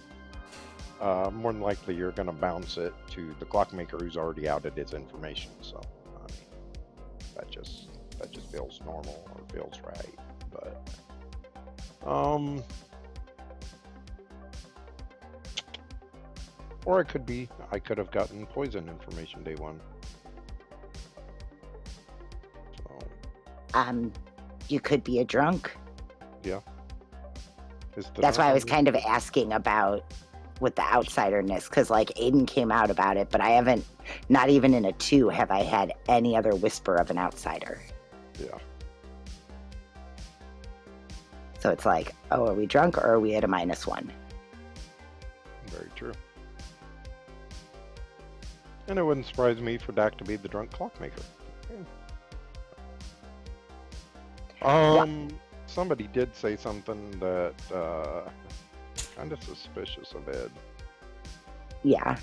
more than likely you're going to bounce it to the Clockmaker who's already outed his information. So that just feels normal or feels right. But Or it could be I could have gotten poison information day one. So. You could be a drunk. Yeah. That's why I was kind of asking about with the outsiderness, because like Aiden came out about it, but I haven't, not even in a 2 have I had any other whisper of an outsider. Yeah. So it's like, oh, are we drunk or are we at a -1? Very true. And it wouldn't surprise me for Dak to be the drunk clockmaker. Yeah. Somebody did say something that kind of suspicious of Ed. Yeah.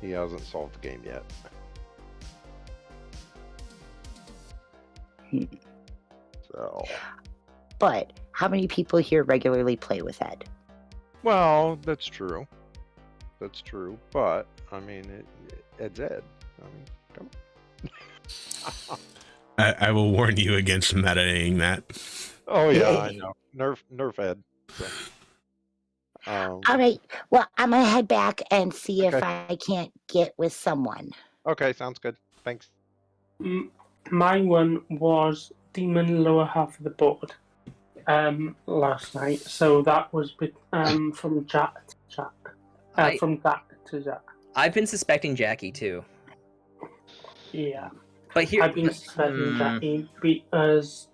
He hasn't solved the game yet. So. But how many people here regularly play with Ed? Well, that's true. That's true. But I mean, Ed's Ed. I mean, come on. I will warn you against meta-ing that. Oh yeah, I know. Nerf Ed. So. All right. Well, I'm gonna head back and see if I can't get with someone. Okay, sounds good. Thanks. My one was demon lower half of the board last night. So that was from Jack to Jack. From Jack to Jack. I've been suspecting Jackie too. Yeah. But here I've been suspecting Jackie because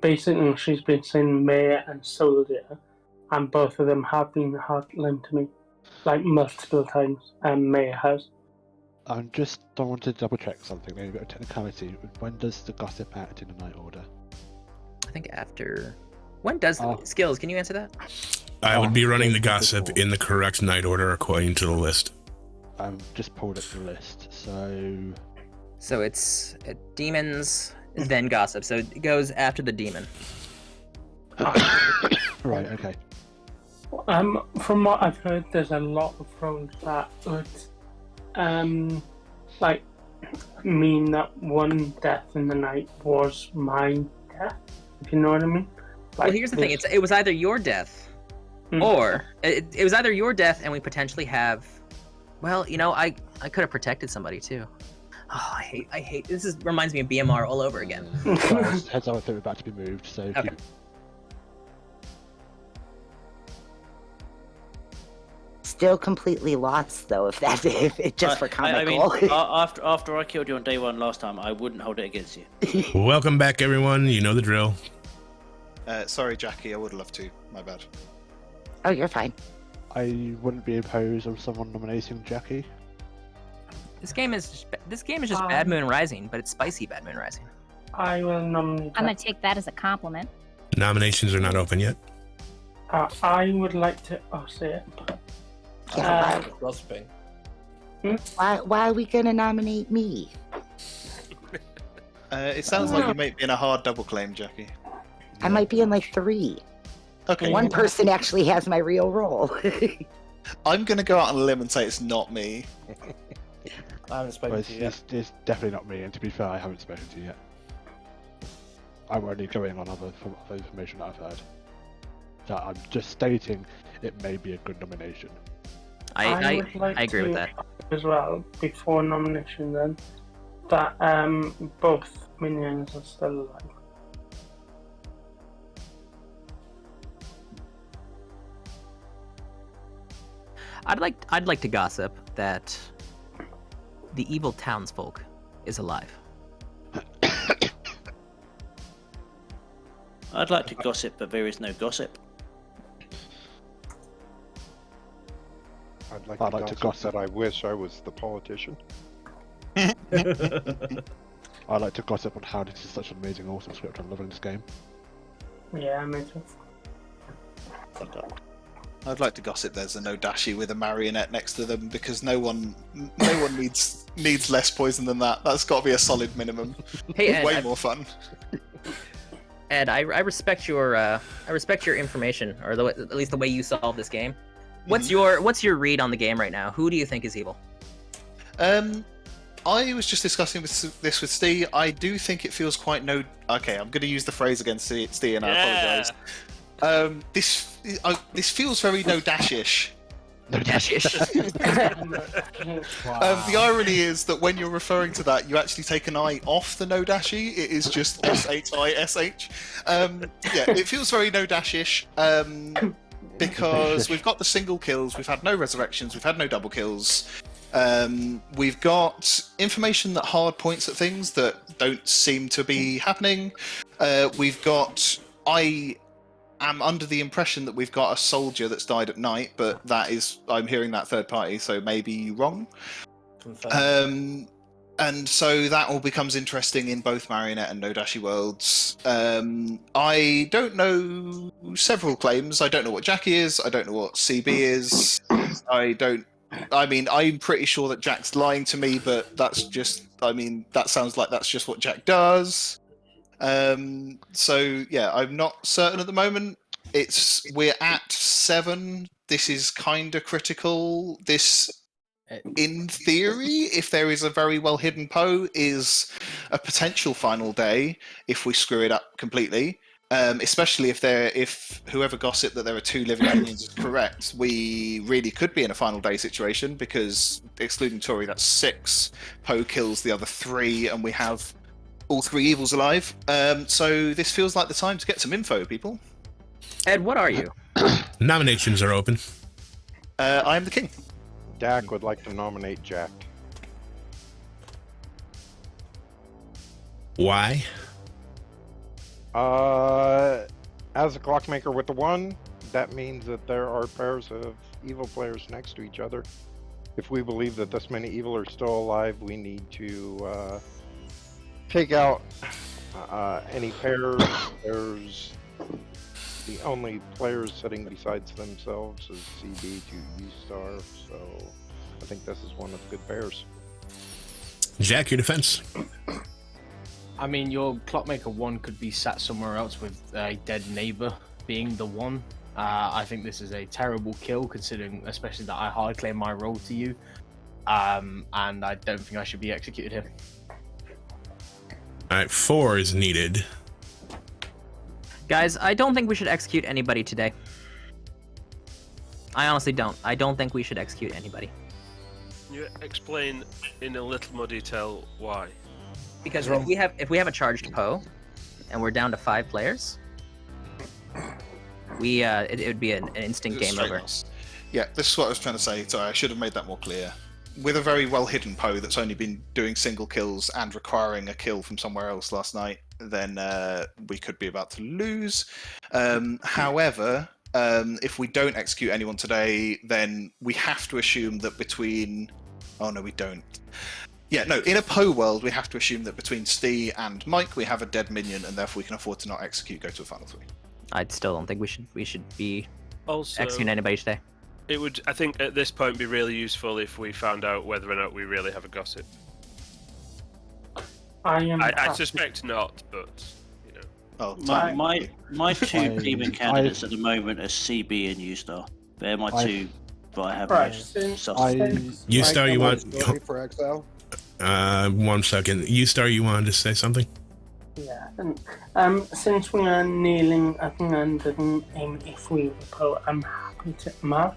basically she's been saying Mayor and Soldier, and both of them have been hard-linked to me, like multiple times, and Mayor has. I don't want to double check something, maybe a bit of technicality. When does the gossip act in the night order? I think after. When does Skills? Can you answer that? I would be running the gossip in the correct night order according to the list. Just pulled up the list, so. So it's demons, then gossip. So it goes after the demon. Right. Okay. From what I've heard, there's a lot of roles that would, like, mean that one death in the night was my death. If you know what I mean. Like, well, here's the thing. It was either your death, or it was either your death, and we potentially have. Well, you know, I could have protected somebody too. Oh, I hate. This reminds me of BMR all over again. Heads up, I think we're about to be moved. So. Okay. Still completely lost though, if it's just for comical. I mean, after I killed you on day 1 last time, I wouldn't hold it against you. Welcome back, everyone. You know the drill. Sorry, Jackie. I would love to. My bad. Oh, you're fine. I wouldn't be opposed of someone nominating Jackie. This game is just Bad Moon Rising, but it's spicy Bad Moon Rising. I will nominate. I'm gonna take that as a compliment. Nominations are not open yet. I would like to. Say it. Gossiping. Why are we gonna nominate me? It sounds like you might be in a hard double claim, Jackie. I might be in like 3. Okay. One person actually has my real role. I'm gonna go out on a limb and say it's not me. I haven't spoken to you yet. It's definitely not me, and to be fair, I haven't spoken to you yet. I'm only going on other information that I've heard. So I'm just stating it may be a good nomination. I agree with that as well. Before nomination, then that both minions are still alive. I'd like to gossip that the evil townsfolk is alive. I'd like to gossip, but there is no gossip. I'd like to gossip that I wish I was the politician. I'd like to gossip on how this is such an amazing, awesome script. I'm loving this game. Yeah, me too. I'd like to gossip there's a Nodashi with a marionette next to them because no one needs less poison than that. That's got to be a solid minimum. Hey, Ed, way more fun. Ed, I respect your information, or at least the way you solve this game. What's your read on the game right now? Who do you think is evil? I was just discussing this with Steve. I do think it feels quite no. Okay, I'm going to use the phrase again, Steve, and I apologise. This feels very no dashish. No dashish. The irony is that when you're referring to that, you actually take an I off the no dashy. It is just SHISH. Yeah, it feels very no dashish. Because we've got the single kills, we've had no resurrections, we've had no double kills. We've got information that hard points at things that don't seem to be happening. I am under the impression that we've got a soldier that's died at night, but I'm hearing that third party, so maybe wrong. And so that all becomes interesting in both Marionette and Nodashi worlds. I don't know several claims. I don't know what Jackie is. I don't know what CB is. I'm pretty sure that Jack's lying to me, but that sounds like that's just what Jack does. So yeah, I'm not certain at the moment. We're at 7. This is kind of critical. This, in theory, if there is a very well hidden Poe, is a potential final day if we screw it up completely. Especially if whoever gossiped that there are 2 living minions is correct, we really could be in a final day situation because excluding Tori, that's 6. Poe kills the other 3, and we have all 3 evils alive. So this feels like the time to get some info, people. Ed, what are you? Nominations are open. I am the king. Dak would like to nominate Jack. Why? As a clockmaker with the 1, that means that there are pairs of evil players next to each other. If we believe that this many evil are still alive, we need to take out any pairs. There's the only players sitting besides themselves is CB to U-Star, so I think this is one of the good pairs. Jack, your defense. I mean, your Clockmaker 1 could be sat somewhere else with a dead neighbor being the 1. I think this is a terrible kill, considering especially that I hard claim my role to you. And I don't think I should be executed here. All right, 4 is needed. Guys, I don't think we should execute anybody today. I honestly don't. I don't think we should execute anybody. Can you explain in a little more detail why? Because if we have a charged Poe, and we're down to 5 players, it would be an instant game over. Yeah, this is what I was trying to say. Sorry, I should have made that more clear. With a very well hidden Poe that's only been doing single kills and requiring a kill from somewhere else last night, then we could be about to lose. However, if we don't execute anyone today, then we have to assume that between... Oh no, we don't. Yeah, no, in a Poe world, we have to assume that between Steve and Mike, we have a dead minion, and therefore we can afford to not execute, go to a final 3. I still don't think we should be also executing anybody today. It would, I think, at this point, be really useful if we found out whether or not we really have a gossip. I suspect not, but you know. My 2 demon candidates at the moment are CB and U-Star. They're my 2 that I have most U-Star, you want? For exile? 1 second. U-Star, you wanted to say something? Yeah, since we are kneeling at the end and if we Poe, I'm happy to mark.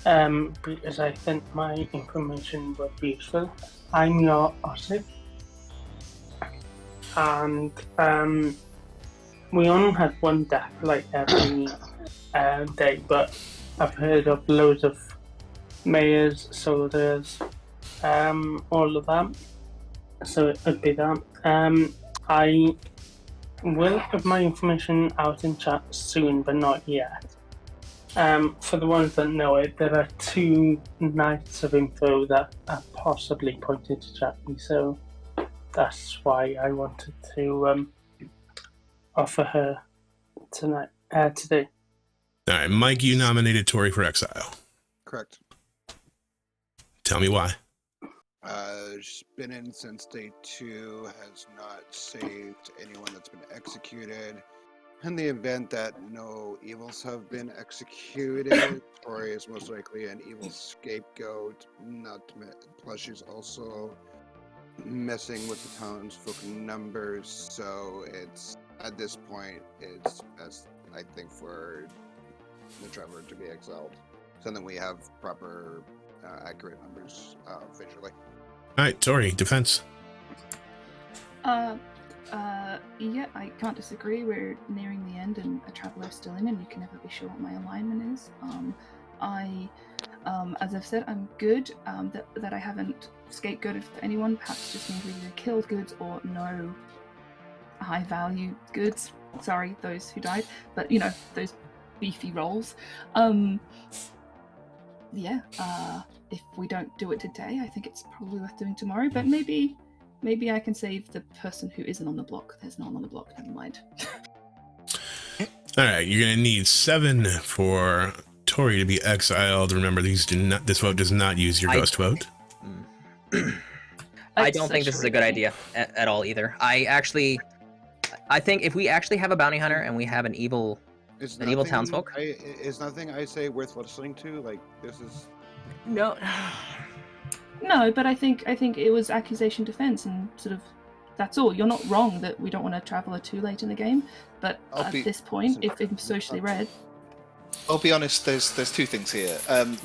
Because I think my information would be useful. I'm your Osip. And we only had 1 death like every day, but I've heard of loads of mayors, soldiers, all of them. So it would be that. I will put my information out in chat soon, but not yet. For the ones that know it, there are 2 nights of info that are possibly pointed to Jackie, so that's why I wanted to offer her today. All right, Mike, you nominated Tori for exile. Correct. Tell me why. She's been in since day 2, has not saved anyone that's been executed. In the event that no evils have been executed, Tori is most likely an evil scapegoat. Plus, she's also messing with the townsfolk numbers, so it's at this point it's best, I think, for the traveler to be exiled, so then we have proper, accurate numbers visually. All right, Tori, defense. Yeah, I can't disagree. We're nearing the end, and a traveler is still in, and you can never be sure what my alignment is. As I've said, I'm good. That I haven't scapegoated for anyone. Perhaps just means we either killed goods or no high value goods. Sorry, those who died, but you know, those beefy rolls. Yeah. If we don't do it today, I think it's probably worth doing tomorrow. But maybe I can save the person who isn't on the block. There's no one on the block. Never mind. All right, you're gonna need 7 for Tori to be exiled. Remember, this vote does not use your ghost vote. I don't think this is a good idea at all either. I think if we actually have a bounty hunter and we have an evil townsfolk. Is nothing I say worth listening to? Like, this is... No. No, but I think it was accusation defense, and sort of that's all. You're not wrong that we don't want a traveler too late in the game, but at this point, if it's socially read. I'll be honest, there's 2 things here.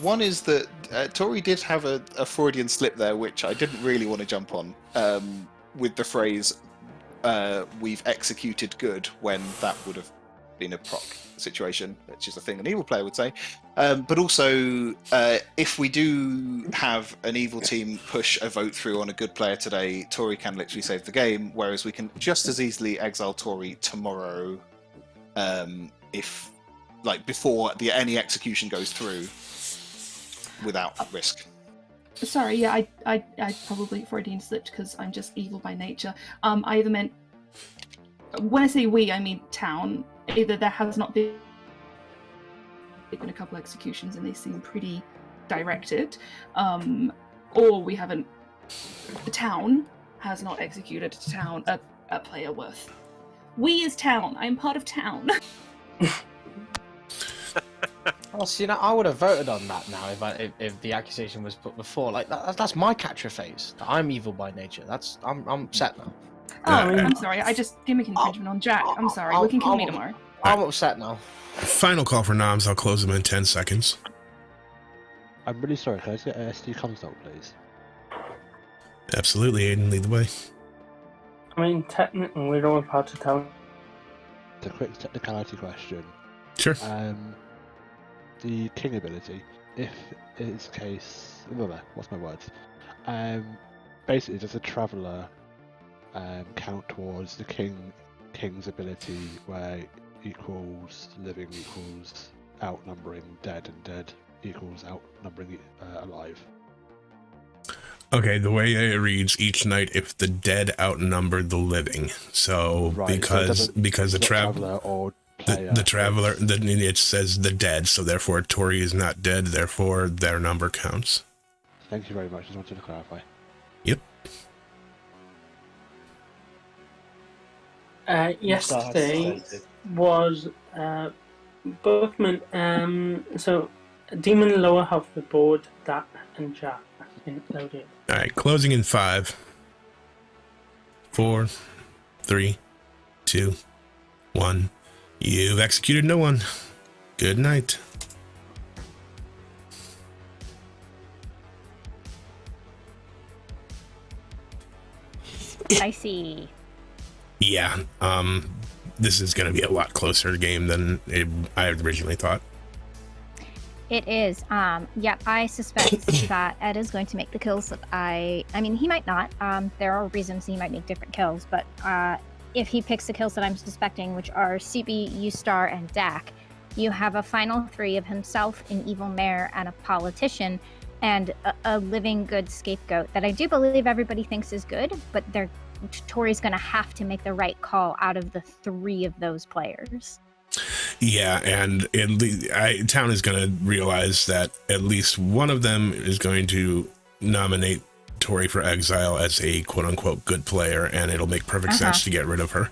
One is that Tori did have a Freudian slip there, which I didn't really want to jump on, with the phrase, we've executed good, when that would have been a proc situation, which is a thing an evil player would say. But also, if we do have an evil team push a vote through on a good player today, Tori can literally save the game, whereas we can just as easily exile Tori tomorrow, if, like, before any execution goes through, without risk. Sorry, yeah, I probably Freudian slipped because I'm just evil by nature. I either meant, when I say we, I mean town. Either there has not been a couple executions and they seem pretty directed, or we haven't. The town has not executed a player worth. We as town. I am part of town. Well, see, I would have voted on that now if the accusation was put before. Like that's my catchphrase. I'm evil by nature. I'm upset now. Oh, I'm sorry. I just gimmick infringement on Jack. I'm sorry. We can kill me tomorrow. I'm upset now. Final call for noms. I'll close them in 10 seconds. I'm really sorry. Can I just get a SD console, please? Absolutely, Aiden, lead the way. I mean, technically, we're all part of town. It's a quick technicality question. Sure. The king ability, if it's case, what's my words? Basically, does a traveller count towards the king's ability where equals living equals outnumbering dead, and dead equals outnumbering alive? Okay, the way it reads, each night if the dead outnumber the living. So Right, because the traveller or player, the traveler, then it says the dead, so therefore Tori is not dead, therefore their number counts. Thank you very much. Just wanted to clarify. Yep. Yesterday was Berkman. So Demon lower half of the board, that and Jack loaded. All right, closing in 5, 4, 3, 2, 1. You've executed no one. Good night. Spicy. Yeah, this is going to be a lot closer game than I originally thought. It is. Yeah, I suspect that Ed is going to make the kills that I mean, he might not. There are reasons he might make different kills, but if he picks the kills that I'm suspecting, which are CB, U-Star, and Dak, you have a final 3 of himself, an evil mayor, and a politician, and a living good scapegoat that I do believe everybody thinks is good, but Tori's going to have to make the right call out of the 3 of those players. Yeah, and Town is going to realize that at least one of them is going to nominate Tori for exile as a quote-unquote good player, and it'll make perfect sense to get rid of her.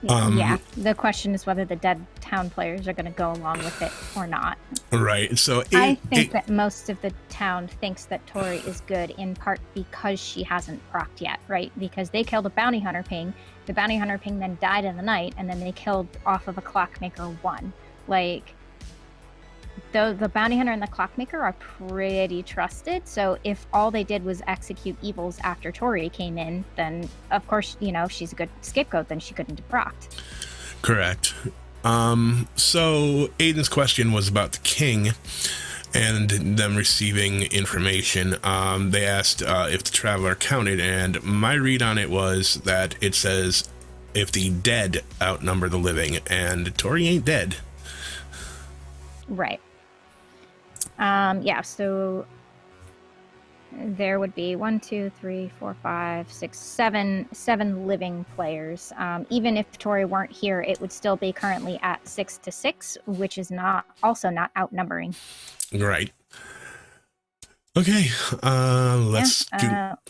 Yeah, the question is whether the dead town players are going to go along with it or not. Right. So I think that most of the town thinks that Tori is good in part because she hasn't procced yet, right? Because they killed a bounty hunter ping. The bounty hunter ping then died in the night, and then they killed off of a clockmaker 1. Like, the bounty hunter and the clockmaker are pretty trusted. So if all they did was execute evils after Tori came in, then of course, if she's a good scapegoat, then she couldn't have procced. Correct. So Aiden's question was about the king and them receiving information. They asked if the traveler counted, and my read on it was that it says if the dead outnumber the living, and Tori ain't dead. Right. Yeah, so there would be 1, 2, 3, 4, 5, 6, 7 living players. Even if Tori weren't here, it would still be currently at 6-6, which is also not outnumbering. Right. Okay. Let's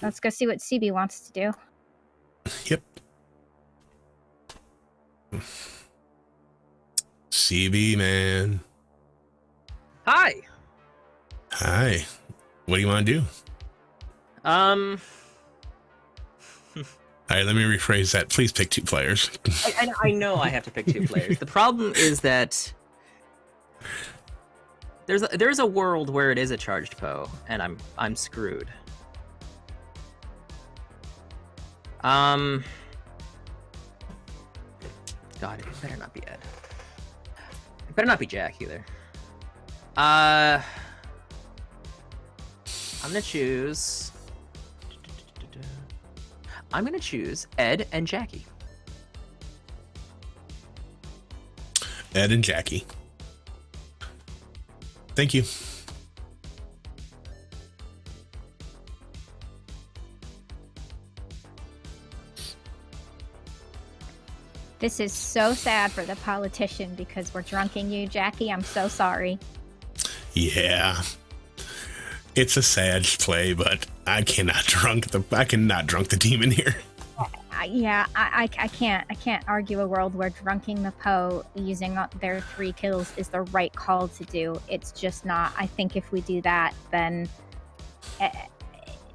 let's go see what CB wants to do. Yep. CB, man. Hi. Hi. What do you want to do? All right, let me rephrase that. Please pick 2 players. I know I have to pick 2 players. The problem is that there's a world where it is a charged Poe, and I'm screwed. God, it better not be Ed. It better not be Jack either. I'm gonna choose. I'm gonna choose Ed and Jackie. Ed and Jackie. Thank you. This is so sad for the politician because we're drunking you, Jackie. I'm so sorry. Yeah. It's a sad play, but I cannot drunk the demon here. I can't argue a world where drunking the Poe using their 3 kills is the right call to do. It's just not. I think if we do that, then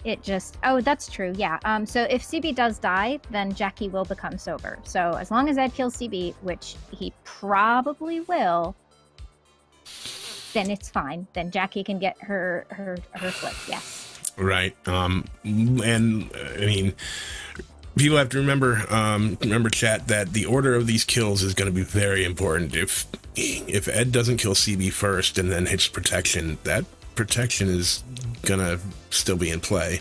it just. Oh, that's true. Yeah. So if CB does die, then Jackie will become sober. So as long as Ed kills CB, which he probably will, then it's fine. Then Jackie can get her flip. Yes. Right. And I mean, people have to remember, chat, that the order of these kills is going to be very important. If Ed doesn't kill CB first and then hits protection, that protection is gonna still be in play.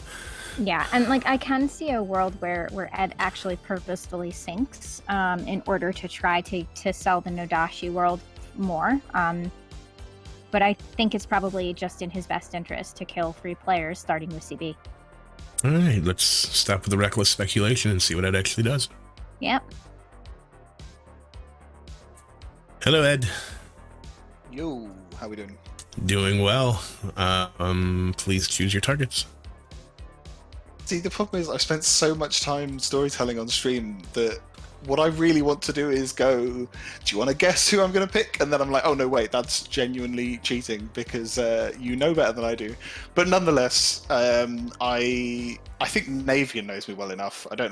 Yeah, and I can see a world where Ed actually purposefully sinks in order to try to sell the Nodashi world more. But I think it's probably just in his best interest to kill 3 players, starting with CB. All right, let's stop with the reckless speculation and see what Ed actually does. Yep. Hello, Ed. Yo, how we doing? Doing well. Please choose your targets. See, the problem is I've spent so much time storytelling on stream that what I really want to do is go, do you want to guess who I'm going to pick? And then I'm like, oh no, wait, that's genuinely cheating because you know better than I do. But nonetheless, I think Navean knows me well enough. I don't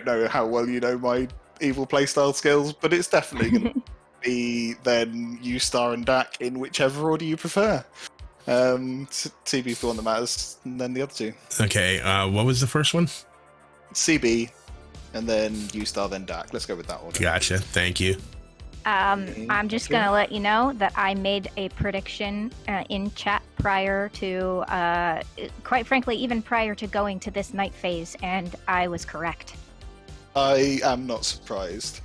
know how well you know my evil playstyle skills, but it's definitely going to be then you, Star, and Dak in whichever order you prefer. CB's the one that matters, and then the other 2. Okay, what was the first one? CB, and then you, Star, then Dak. Let's go with that order. Gotcha. Thank you. I'm just going to let you know that I made a prediction in chat prior to, quite frankly, even prior to going to this night phase, and I was correct. I am not surprised.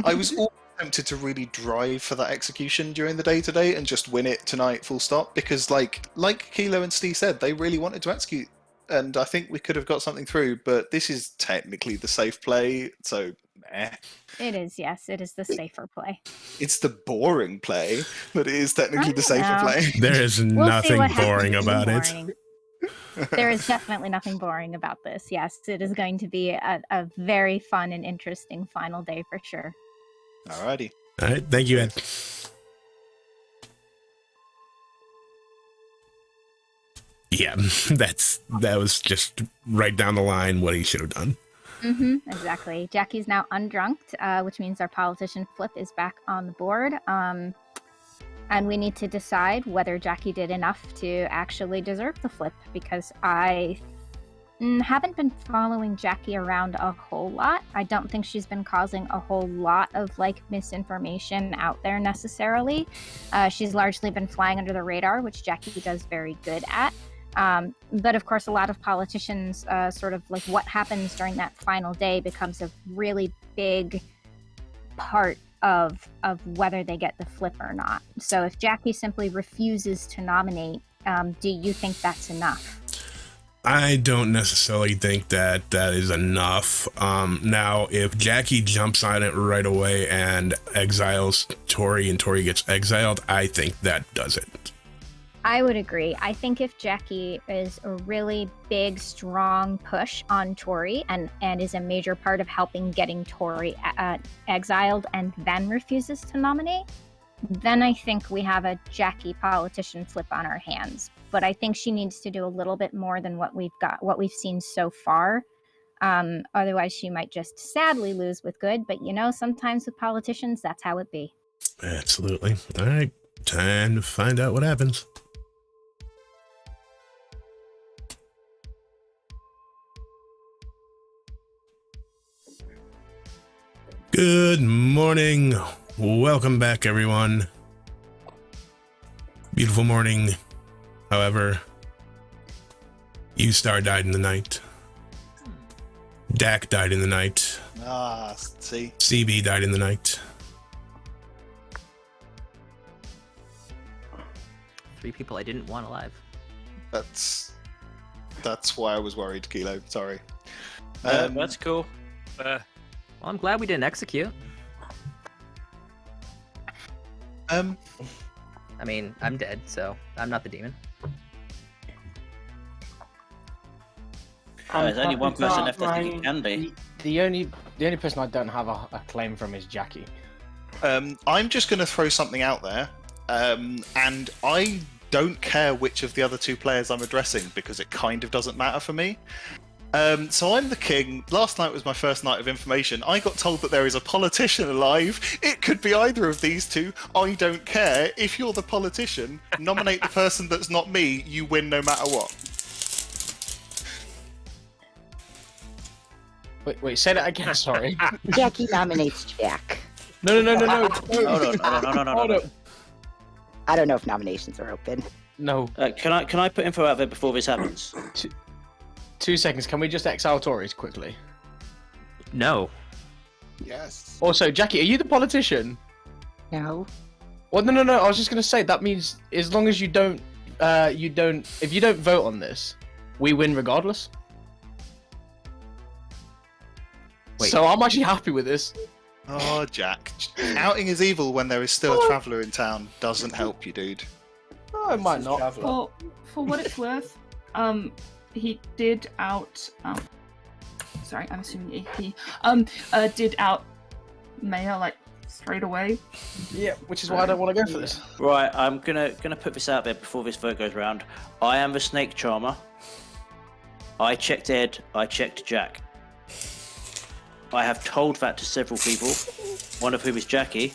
I was all tempted to really drive for that execution during the day today and just win it tonight, full stop, because like Kilo and Steve said, they really wanted to execute, and I think we could have got something through, but this is technically the safe play, so meh. It is, yes, it is the safer play. It's the boring play, but it is technically the safer play. There is nothing boring about it. There is definitely nothing boring about this. Yes, it is going to be a very fun and interesting final day for sure. Alrighty. All right, thank you, Ed. Yeah, that was just right down the line what he should have done. Exactly. Jackie's now undrunked, which means our politician flip is back on the board. And we need to decide whether Jackie did enough to actually deserve the flip, because I haven't been following Jackie around a whole lot. I don't think she's been causing a whole lot of misinformation out there necessarily. She's largely been flying under the radar, which Jackie does very good at. But of course, a lot of politicians sort of what happens during that final day becomes a really big part of whether they get the flip or not. So if Jackie simply refuses to nominate, do you think that's enough? I don't necessarily think that is enough. Now, if Jackie jumps on it right away and exiles Tori and Tori gets exiled, I think that does it. I would agree. I think if Jackie is a really big, strong push on Tori and is a major part of helping getting Tori exiled and then refuses to nominate, then I think we have a Jackie politician flip on our hands. But I think she needs to do a little bit more than what we've seen so far. Otherwise, she might just sadly lose with good. But sometimes with politicians, that's how it be. Absolutely. All right, time to find out what happens. Good morning. Welcome back, everyone. Beautiful morning. However, U-Star died in the night. Dak died in the night. See. CB died in the night. 3 people I didn't want alive. That's why I was worried, Kilo. Sorry. That's cool. Well, I'm glad we didn't execute. I mean, I'm dead, so I'm not the demon. There's only one person left I think it can be. The only person I don't have a claim from is Jackie. I'm just going to throw something out there, and I don't care which of the other 2 players I'm addressing because it kind of doesn't matter for me. So I'm the king. Last night was my first night of information. I got told that there is a politician alive. It could be either of these 2. I don't care. If you're the politician, nominate the person that's not me. You win no matter what. Wait, say that again, sorry. Jackie nominates Jack. No. No. I don't know if nominations are open. No. Can I put info out there before this happens? 2 seconds. Can we just exile Tories quickly? No. Yes. Also, Jackie, are you the politician? No. Well, no. I was just gonna say that means as long as if you don't vote on this, we win regardless. Wait. So I'm actually happy with this. Oh, Jack. Outing is evil when there is still a traveller in town doesn't help you, dude. Oh, it might not. For what it's worth, he did out. Sorry, I'm assuming he did out Mayor straight away. Yeah, which is why I don't want to go for this. Right, I'm gonna put this out there before this vote goes round. I am the snake charmer. I checked Ed. I checked Jack. I have told that to several people, one of whom is Jackie,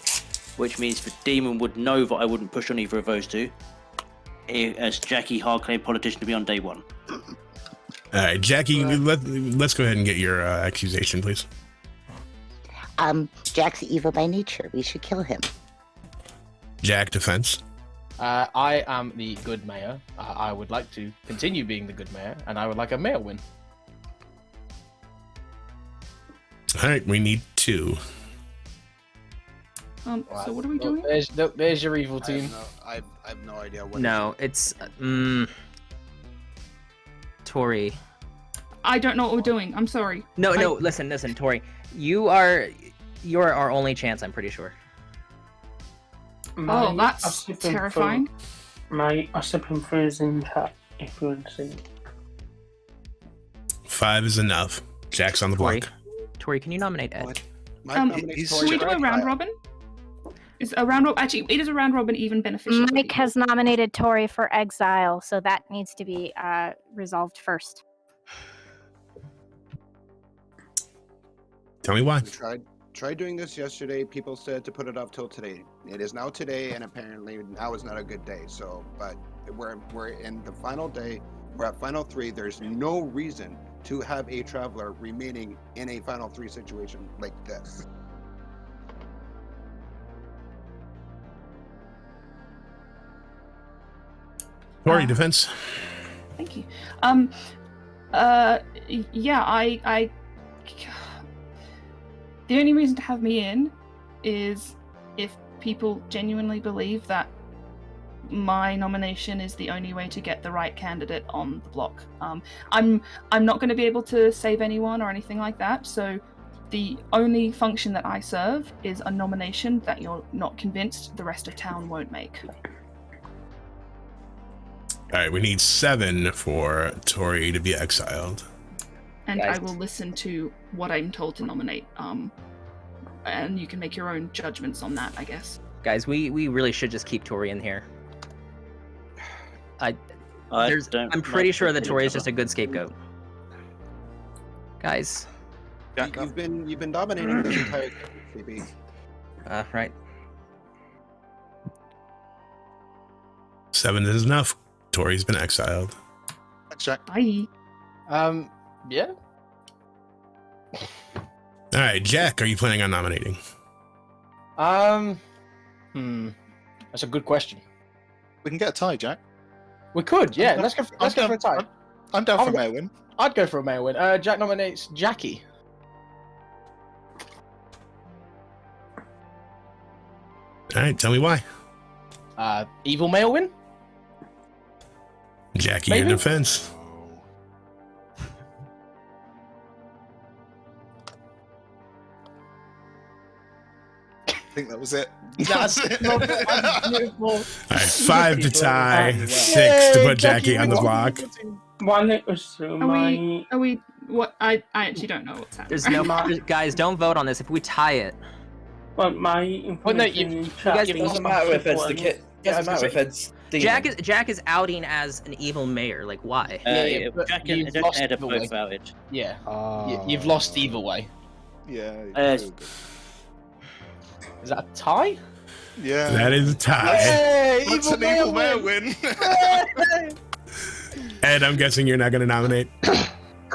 which means the demon would know that I wouldn't push on either of those 2, as Jackie hard claimed politician to be on day 1. All right, Jackie, let's go ahead and get your accusation, please. Jack's evil by nature. We should kill him. Jack, defense. I am the good mayor. I would like to continue being the good mayor, and I would like a mayor win. All right, we need 2. So what are we doing? There's your evil team. I have no idea what. No, it's Tori. I don't know what we're doing. I'm sorry. No. Listen, Tori. You are our only chance. I'm pretty sure. Oh, that's terrifying. I sip him through his in chat if you want to see it. 5 is enough. Jack's on the Tori, block. Tori, can you nominate Ed? Can we do a round robin? Is a round robin actually? It is a round robin even beneficial. Mike has nominated Tori for exile, so that needs to be resolved first. Tell me why. We tried doing this yesterday. People said to put it off till today. It is now today, and apparently now is not a good day. So, but we're in the final day. We're at final 3. There's no reason to have a traveler remaining in a final 3 situation like this. Tori, defense. Thank you. Yeah, I the only reason to have me in is if people genuinely believe that my nomination is the only way to get the right candidate on the block. I'm not going to be able to save anyone or anything like that, so the only function that I serve is a nomination that you're not convinced the rest of town won't make. All right, we need 7 for Tori to be exiled. And I will listen to what I'm told to nominate. And you can make your own judgments on that, I guess. Guys, we really should just keep Tori in here. I'm pretty sure that Tori is just a good scapegoat. Guys. You've been dominating this entire CB. Right. 7 is enough. Tori's been exiled. Thanks, Jack. Bye. Yeah. All right, Jack, are you planning on nominating? That's a good question. We can get a tie, Jack. We could, yeah. Let's go for a tie. I'm down for a mayor win. I'd go for a mayor win. Jack nominates Jackie. All right, tell me why. Evil mayor win? Jackie, Maybe? your defense. I think that was it. That's beautiful. All right, 5 to tie, 6 to put Jackie on the block. One it was Are we what I actually don't know what's happening. There's no guys, don't vote on this. If we tie it. But my information in chat It doesn't matter if it's the kid. It doesn't matter if it's Jack is outing as an evil mayor. Like, why? Jack and Ed are both outed. Yeah. You've lost either way. Yeah. Is that a tie? Yeah. That is a tie. Hey, That's an evil mayor win. Ed, I'm guessing you're not going to nominate.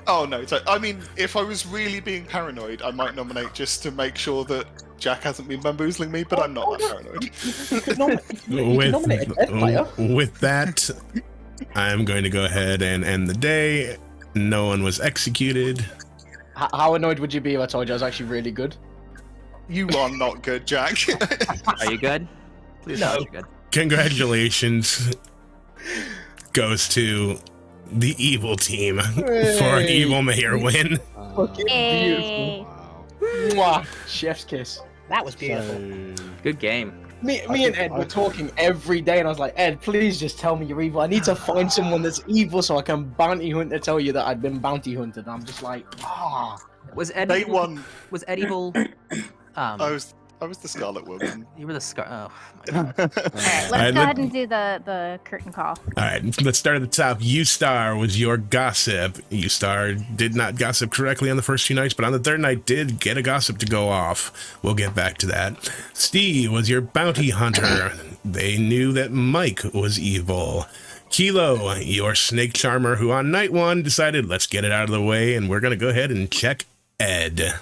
Oh no! I mean, if I was really being paranoid, I might nominate just to make sure that Jack hasn't been bamboozling me. But I'm not that paranoid. With that, I'm going to go ahead and end the day. No one was executed. How annoyed would you be if I told you I was actually really good? You are not good, Jack. Are you good? Please tell us you're good. Congratulations goes to the evil team for an evil mayor win. Hey. Mwah. Chef's kiss. That was beautiful. Good game. Me and Ed were talking every day, and I was like, Ed, please just tell me you're evil. I need to find someone that's evil so I can bounty hunt to tell you that I've been bounty hunted. And I'm just like, Was Ed They evil? won. Was Ed evil? I was the Scarlet Woman. You were the Scar. Oh. All right, let's go ahead and do the curtain call. All right, let's start at the top. U-Star was your gossip. U-Star did not gossip correctly on the first 2 nights, but on the 3rd night did get a gossip to go off. We'll get back to that. Steve was your bounty hunter. They knew that Mike was evil. Kilo, your snake charmer, who on night 1 decided, let's get it out of the way, and we're going to go ahead and check Ed.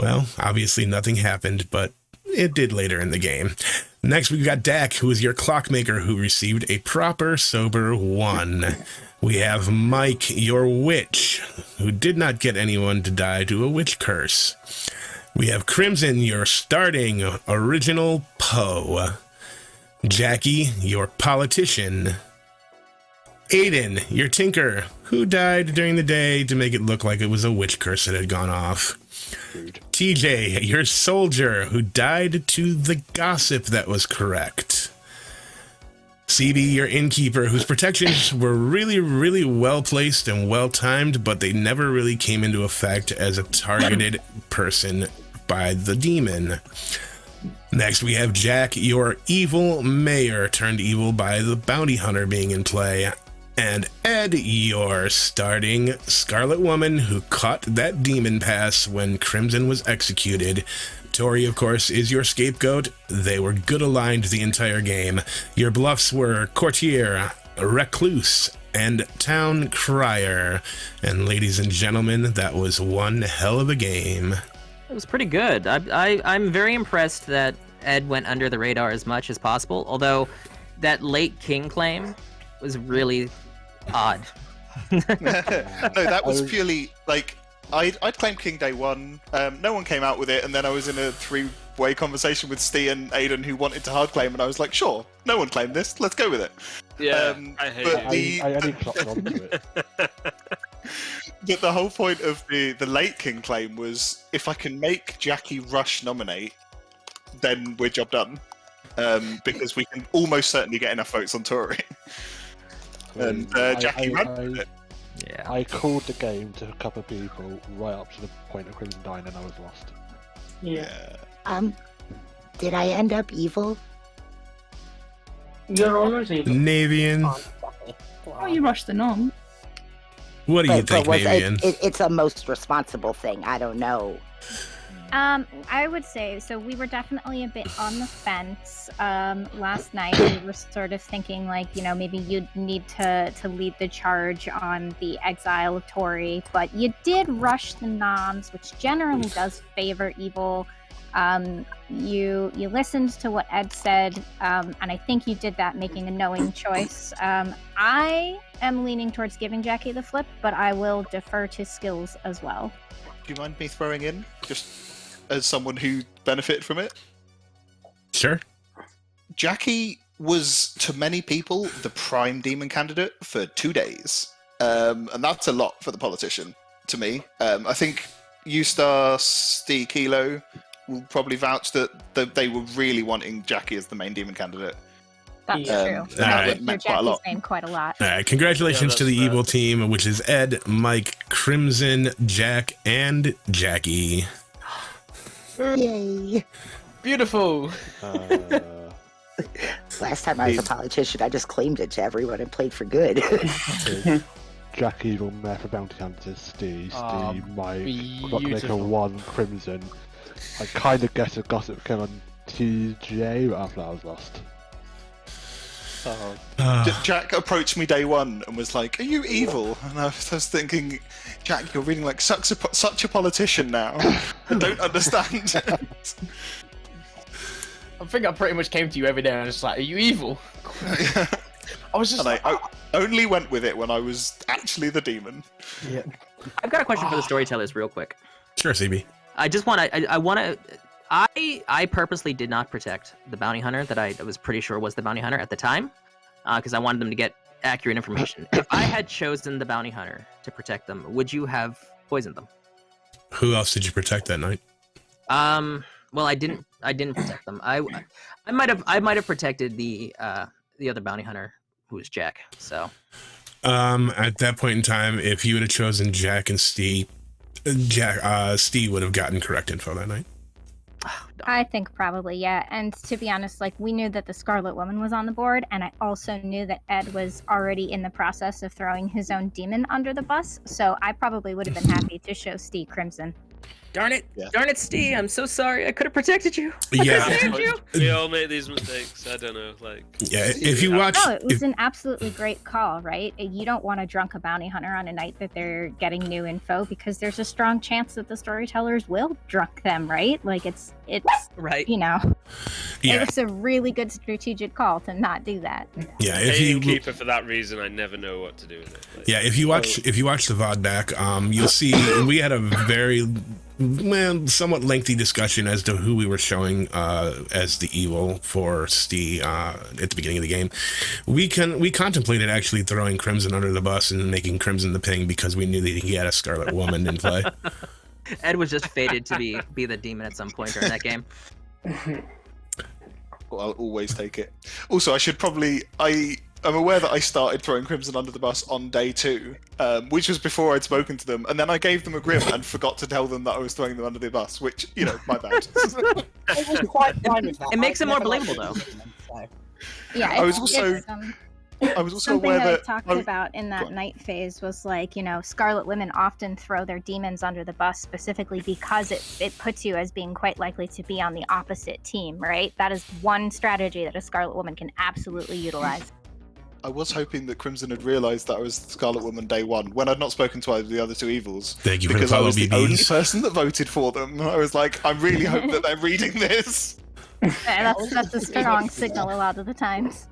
Well, obviously nothing happened, but it did later in the game. Next, we've got Dak, who is your clockmaker, who received a proper sober 1. We have Mike, your witch, who did not get anyone to die to a witch curse. We have Crimson, your starting original Poe. Jackie, your politician. Aiden, your tinker, who died during the day to make it look like it was a witch curse that had gone off. TJ, your soldier, who died to the gossip that was correct. CB, your innkeeper, whose protections were really, really well placed and well timed, but they never really came into effect as a targeted person by the demon. Next, we have Jack, your evil mayor, turned evil by the bounty hunter being in play. And Ed, your starting Scarlet Woman, who caught that demon pass when Crimson was executed. Tori, of course, is your scapegoat. They were good aligned the entire game. Your bluffs were Courtier, Recluse, and Town Crier. And ladies and gentlemen, that was one hell of a game. It was pretty good. I'm very impressed that Ed went under the radar as much as possible, although that late king claim was really odd. No, that was purely like I'd claimed King day one. No one came out with it, and then I was in a three-way conversation with Steve and Aiden who wanted to hard claim, and I was like, sure, no one claimed this, let's go with it. Yeah, I hate it. I only clocked onto it. But the whole point of the late King claim was if I can make Jackie Rush nominate, then we're job done. Because we can almost certainly get enough votes on Tory. And Jackie ran with it. Yeah. I called the game to a couple of people right up to the point of Crimson Dying, and I was lost. Yeah. Did I end up evil? You're always evil. Navean. Oh, you rushed the nom. What do you think, was Navean? It's a most responsible thing. I don't know. I would say, so we were definitely a bit on the fence. Last night we were sort of thinking like, maybe you'd need to lead the charge on the exile of Tori, but you did rush the noms, which generally does favor evil. You listened to what Ed said, and I think you did that making a knowing choice. I am leaning towards giving Jackie the flip, but I will defer to skills as well. Do you mind me throwing in, just as someone who benefited from it? Sure. Jackie was, to many people, the prime demon candidate for 2 days. And that's a lot for the politician, to me. I think Eustace, Steve Kilo will probably vouch that they were really wanting Jackie as the main demon candidate. That's true. Alright. Meant quite a lot. Name quite a lot. All right, congratulations to the evil team, which is Ed, Mike, Crimson, Jack, and Jackie. Yay! Beautiful. Last time I was a politician, I just claimed it to everyone and played for good. Jack Evil, Mayor for Bounty Hunters, Steve, Mike, beautiful. Clockmaker 1, Crimson. I kind of guessed a gossip came on TJ, but after that I was lost. Jack approached me day one and was like, "Are you evil?" And I was thinking, Jack, you're reading like such a politician now. I don't understand. I think I pretty much came to you every day and I was just like, "Are you evil?" I was just and I only went with it when I was actually the demon. Yeah. I've got a question for the storytellers, real quick. Sure, CB. I purposely did not protect the bounty hunter that I was pretty sure was the bounty hunter at the time, because I wanted them to get accurate information. If I had chosen the bounty hunter to protect them, would you have poisoned them? Who else did you protect that night? Well, I didn't protect them. I might have protected the other bounty hunter, who was Jack. So. At that point in time, if you would have chosen Jack and Steve, Steve would have gotten correct info that night. I think probably, yeah. And to be honest, like, we knew that the Scarlet Woman was on the board, and I also knew that Ed was already in the process of throwing his own demon under the bus, so I probably would have been happy to show Steve Crimson. Darn it! Yeah. Darn it, Steve! I'm so sorry. I could have protected you. We all make these mistakes. I don't know, like. Yeah, if you watch. No, it was an absolutely great call, right? You don't want to drunk a bounty hunter on a night that they're getting new info, because there's a strong chance that the storytellers will drunk them, right? Like it's right. Yeah. It was a really good strategic call to not do that. Yeah, if you keep it for that reason, I never know what to do with it. Like, yeah, if you watch the VOD back, you'll see we had a very somewhat lengthy discussion as to who we were showing as the evil for Steve at the beginning of the game. We contemplated actually throwing Crimson under the bus and making Crimson the ping because we knew that he had a Scarlet Woman in play. Ed was just fated to be the demon at some point during that game. I'll always take it. Also, I should probably. I'm aware that I started throwing Crimson under the bus on day 2, which was before I'd spoken to them, and then I gave them a grim and forgot to tell them that I was throwing them under the bus, which, my bad. I was quite fine with that. It makes I've it more never liked believable, though. Crimson, so. Yeah, I was also something aware that I that talked oh, about in that night phase was like, Scarlet women often throw their demons under the bus specifically because it puts you as being quite likely to be on the opposite team, right? That is one strategy that a Scarlet woman can absolutely utilize. I was hoping that Crimson had realised that I was Scarlet Woman day 1 when I'd not spoken to either of the other 2 evils. Thank you for the because I follow, was the only BBs. person that voted for them. I was like, I really hope that they're reading this. That's a strong signal a lot of the times.